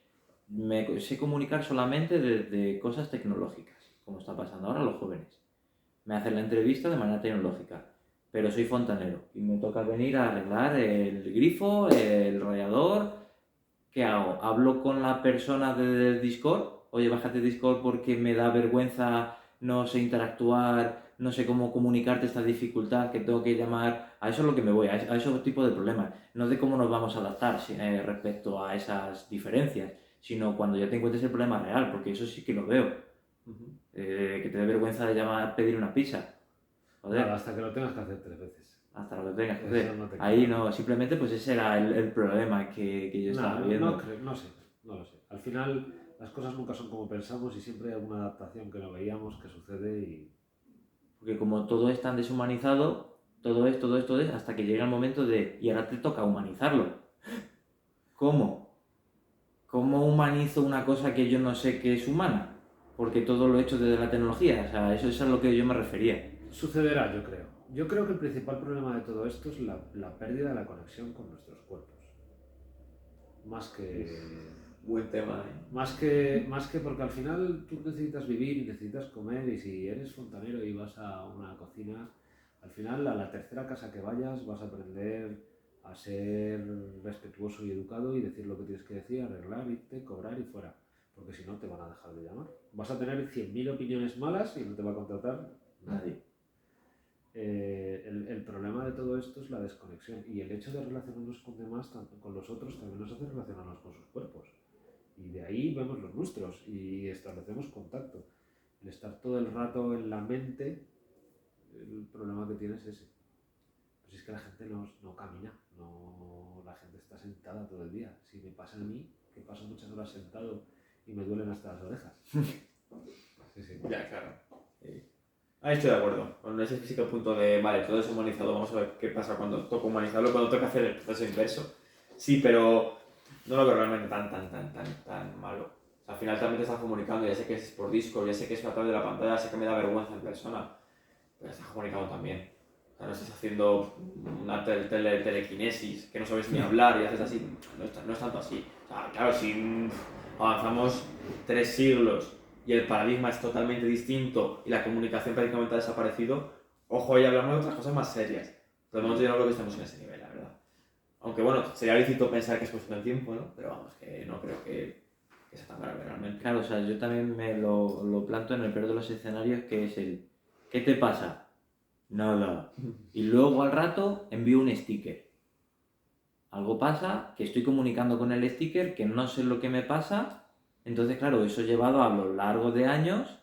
me sé comunicar solamente desde cosas tecnológicas, como está pasando ahora a los jóvenes. Me hacen la entrevista de manera tecnológica, pero soy fontanero y me toca venir a arreglar el grifo, el radiador. ¿Qué hago? ¿Hablo con la persona del Discord? Oye, bájate Discord porque me da vergüenza, no sé interactuar, no sé cómo comunicarte esta dificultad, que tengo que llamar. A eso es lo que me voy, a esos tipos de problemas. No de cómo nos vamos a adaptar respecto a esas diferencias, sino cuando ya te encuentres el problema real, porque eso sí que lo veo. Que te dé vergüenza de llamar, pedir una pizza. Joder. Nada, hasta que lo tengas que hacer 3 veces. Hasta lo que tengas que Eso hacer. no te Ahí queda. no, simplemente pues ese era el problema que yo estaba viendo. No sé, no lo sé. Al final las cosas nunca son como pensamos y siempre hay alguna adaptación que no veíamos que sucede y... Porque como todo es tan deshumanizado, todo es, hasta que llega el momento de, y ahora te toca humanizarlo. ¿Cómo? ¿Cómo humanizo una cosa que yo no sé que es humana? Porque todo lo he hecho desde la tecnología, o sea, eso es a lo que yo me refería. Sucederá, yo creo. Yo creo que el principal problema de todo esto es la pérdida de la conexión con nuestros cuerpos. Más que... Buen tema, ¿eh? Más que porque al final tú necesitas vivir y necesitas comer y si eres fontanero y vas a una cocina, al final a la tercera casa que vayas vas a aprender a ser respetuoso y educado y decir lo que tienes que decir, arreglar, irte, cobrar y fuera. Porque si no te van a dejar de llamar. Vas a tener 100.000 opiniones malas y no te va a contratar nadie. El problema de todo esto es la desconexión y el hecho de relacionarnos con demás, con los otros, también nos hace relacionarnos con sus cuerpos. Y de ahí vemos los nuestros y establecemos contacto. El estar todo el rato en la mente, el problema que tiene es ese. Pues es que la gente no camina, la gente está sentada todo el día. Si me pasa a mí, que paso muchas horas sentado y me duelen hasta las orejas. Sí. Ya, claro. Ahí estoy de acuerdo. Con ese físico punto de, vale, todo es humanizado, vamos a ver qué pasa cuando toca humanizarlo, cuando toca hacer el proceso inverso. Sí, pero no lo veo realmente tan malo. O sea, al final también te estás comunicando, ya sé que es por Discord, ya sé que es a través de la pantalla, sé que me da vergüenza en persona, pero estás comunicando también. O sea, no estás haciendo una telequinesis, que no sabes ni hablar y haces así. No es tanto así. O sea, claro, si avanzamos 3 siglos y el paradigma es totalmente distinto y la comunicación prácticamente ha desaparecido, ojo, ahí hablamos de otras cosas más serias. Pero de momento yo no creo que estemos en ese nivel, la verdad. Aunque bueno, sería lícito pensar que es cuestión de tiempo, ¿no? Pero vamos, que no creo que sea tan grave realmente. Claro, o sea, yo también me lo planto en el peor de los escenarios, que es el ¿qué te pasa? Nada. Y luego al rato envío un sticker. Algo pasa, que estoy comunicando con el sticker, que no sé lo que me pasa. Entonces, claro, eso llevado a lo largo de años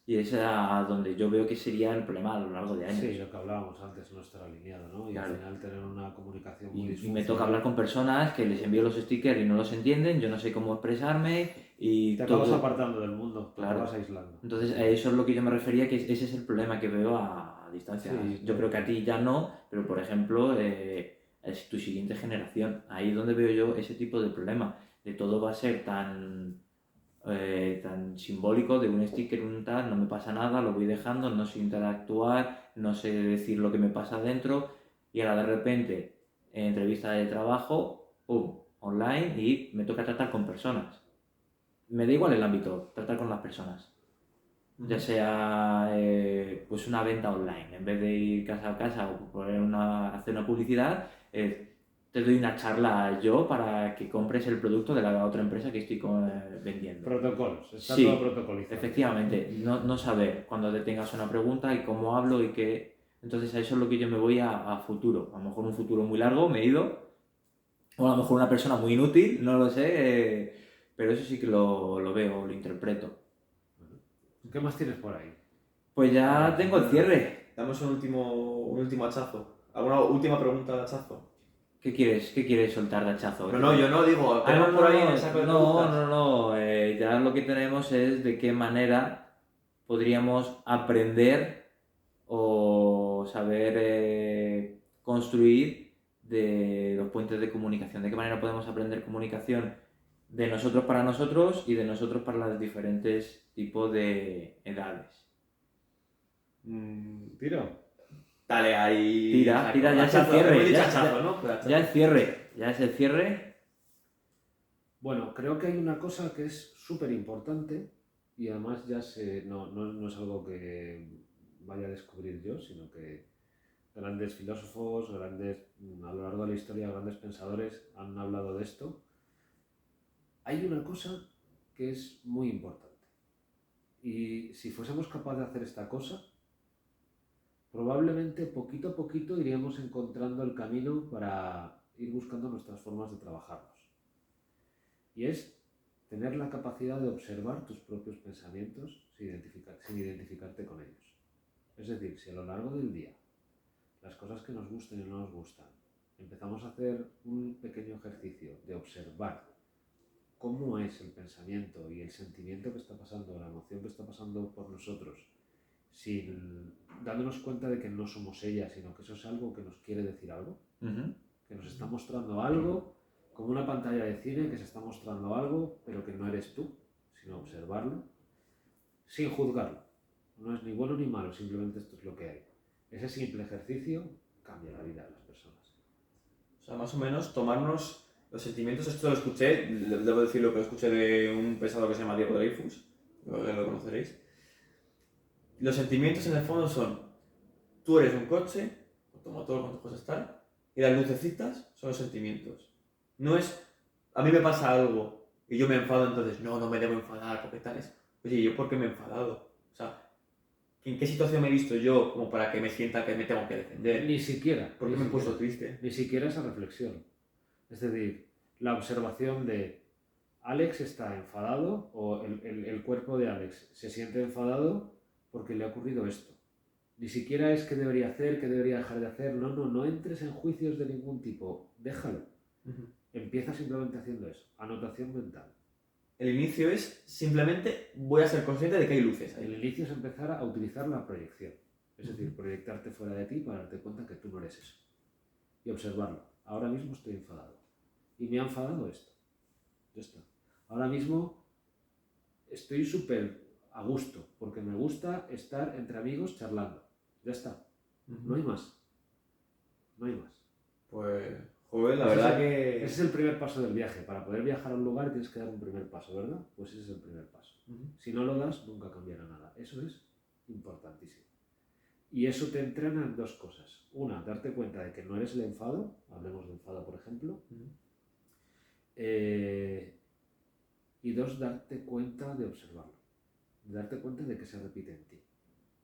y es a donde yo veo que sería el problema a lo largo de años. Sí, lo que hablábamos antes, no estar alineado, ¿no? Y claro. al final tener una comunicación muy y me toca hablar con personas que les envío los stickers y no los entienden, yo no sé cómo expresarme y te acabas todo... apartando del mundo, claro. te vas aislando. Entonces, a eso es lo que yo me refería, que ese es el problema que veo a distancia. Sí, yo creo que a ti ya no, pero por ejemplo, es tu siguiente generación. Ahí es donde veo yo ese tipo de problema. De todo va a ser tan simbólico, de un sticker, un tal, no me pasa nada, lo voy dejando, no sé interactuar, no sé decir lo que me pasa dentro, y ahora de repente, en entrevista de trabajo, online, y me toca tratar con personas. Me da igual el ámbito, tratar con las personas. ya sea pues una venta online, en vez de ir casa a casa o hacer una publicidad, te doy una charla yo para que compres el producto de la otra empresa que estoy vendiendo. Protocolos, está Sí, todo protocolizado. efectivamente, no saber cuando te tengas una pregunta y cómo hablo y qué. Entonces a eso es lo que yo me voy a futuro. A lo mejor un futuro muy largo me he ido, o a lo mejor una persona muy inútil, no lo sé, pero eso sí que lo veo, lo interpreto. ¿Qué más tienes por ahí? Pues ya tengo el cierre. Damos un último hachazo. ¿Alguna última pregunta de hachazo? ¿Qué quieres soltar de hachazo? No, yo no digo, tenemos por ahí en el saco de preguntas. No, ya lo que tenemos es de qué manera podríamos aprender o saber construir de los puentes de comunicación. ¿De qué manera podemos aprender comunicación de nosotros para nosotros y de nosotros para los diferentes tipos de edades? ¿Tiro? Dale ahí. Tira, ya es el Hachazo, cierre. hemos dicho Ya hachazo, ¿no? Pues hachazo. es el cierre. Bueno, creo que hay una cosa que es súper importante y además no es algo que vaya a descubrir yo, sino que grandes filósofos, a lo largo de la historia, grandes pensadores han hablado de esto. Hay una cosa que es muy importante y si fuésemos capaces de hacer esta cosa, probablemente poquito a poquito iríamos encontrando el camino para ir buscando nuestras formas de trabajarlos. Y es tener la capacidad de observar tus propios pensamientos sin identificarte con ellos. Es decir, si a lo largo del día las cosas que nos gustan y no nos gustan, empezamos a hacer un pequeño ejercicio de observar cómo es el pensamiento y el sentimiento que está pasando, la emoción que está pasando por nosotros, dándonos cuenta de que no somos ella, sino que eso es algo que nos quiere decir algo, que nos está mostrando algo, como una pantalla de cine que se está mostrando algo, pero que no eres tú, sino observarlo, sin juzgarlo. No es ni bueno ni malo, simplemente esto es lo que hay. Ese simple ejercicio cambia la vida de las personas. O sea, más o menos tomarnos los sentimientos. Esto lo escuché, debo decir lo que escuché de un pensador que se llama Diego Dreyfus, lo conoceréis. Los sentimientos en el fondo son, tú eres un coche, automotor, cuántas cosas están, y las lucecitas son los sentimientos. No es, a mí me pasa algo y yo me enfado, entonces no me debo enfadar, porque tal es. Oye, ¿yo por qué me he enfadado? O sea, ¿en qué situación me he visto yo como para que me sienta que me tengo que defender? Ni siquiera. ¿Por qué me he puesto triste? Ni siquiera esa reflexión. Es decir, la observación de Alex está enfadado o el cuerpo de Alex se siente enfadado porque le ha ocurrido esto. Ni siquiera es qué debería hacer, qué debería dejar de hacer. No entres en juicios de ningún tipo. Déjalo. Empieza simplemente haciendo eso. Anotación mental. El inicio es simplemente voy a ser consciente de que hay luces ahí. El inicio es empezar a utilizar la proyección. Es decir, proyectarte fuera de ti para darte cuenta que tú no eres eso. Y observarlo. Ahora mismo estoy enfadado. Y me ha enfadado esto. Ya está. Ahora mismo estoy súper a gusto, porque me gusta estar entre amigos charlando. Ya está. No hay más. No hay más. Pues, joder, la verdad que... Ese es el primer paso del viaje. Para poder viajar a un lugar tienes que dar un primer paso, ¿verdad? Pues ese es el primer paso. Si no lo das, nunca cambiará nada. Eso es importantísimo. Y eso te entrena en dos cosas. Una, darte cuenta de que no eres el enfado. Hablemos de enfado, por ejemplo. Y dos, darte cuenta de observarlo. Darte cuenta de que se repite en ti.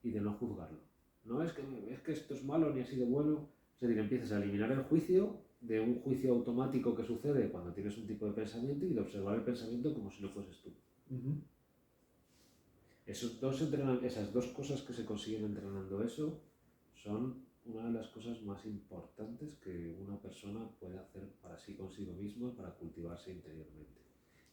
Y de no juzgarlo. No es que esto es malo ni ha sido bueno. Es decir, empiezas a eliminar el juicio de un juicio automático que sucede cuando tienes un tipo de pensamiento y de observar el pensamiento como si no fueses tú. Esas dos cosas que se consiguen entrenando eso son una de las cosas más importantes que una persona puede hacer para sí consigo mismo para cultivarse interiormente.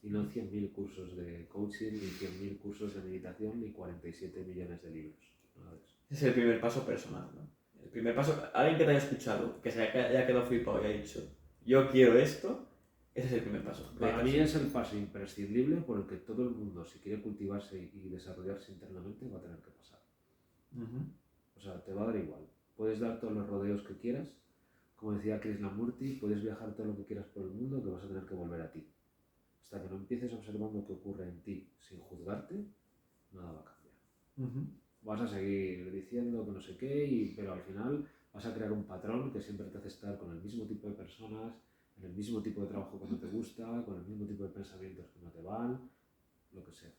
Y no 100.000 cursos de coaching, ni 100.000 cursos de meditación, ni 47 millones de libros. Nada de eso. Ese es el primer paso personal, ¿no? El primer paso, alguien que te haya escuchado, que se haya quedado flipado y haya dicho, yo quiero esto, ese es el primer paso. Para mí es el paso imprescindible por el que todo el mundo, si quiere cultivarse y desarrollarse internamente, va a tener que pasar. O sea, te va a dar igual. Puedes dar todos los rodeos que quieras. Como decía Krishnamurti, puedes viajar todo lo que quieras por el mundo, que vas a tener que volver a ti. Hasta que no empieces observando qué ocurre en ti sin juzgarte, nada va a cambiar. Vas a seguir diciendo que no sé qué, pero al final vas a crear un patrón que siempre te hace estar con el mismo tipo de personas, en el mismo tipo de trabajo que no te gusta, con el mismo tipo de pensamientos que no te van, lo que sea.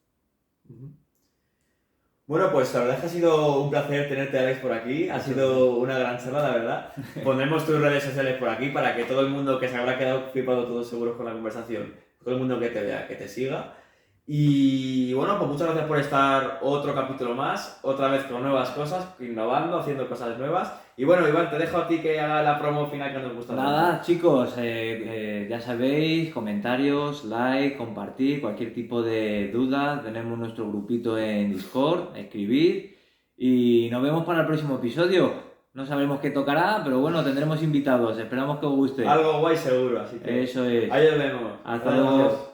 Bueno, pues la verdad es que ha sido un placer tenerte, Alex, por aquí. Ha sido una gran charla, la verdad. Pondremos tus redes sociales por aquí para que todo el mundo que se habrá quedado flipado todos seguros con la conversación, todo el mundo que te vea, que te siga. Y bueno, pues muchas gracias por estar otro capítulo más, otra vez con nuevas cosas, innovando, haciendo cosas nuevas. Y bueno, Iván, te dejo a ti que haga la promo final que nos gusta. Nada, chicos, ya sabéis, comentarios, like, compartir, cualquier tipo de duda. Tenemos nuestro grupito en Discord, escribid y nos vemos para el próximo episodio. No sabemos qué tocará, pero bueno, tendremos invitados. Esperamos que os guste. Algo guay seguro, así que Eso es. ahí os vemos. Hasta luego.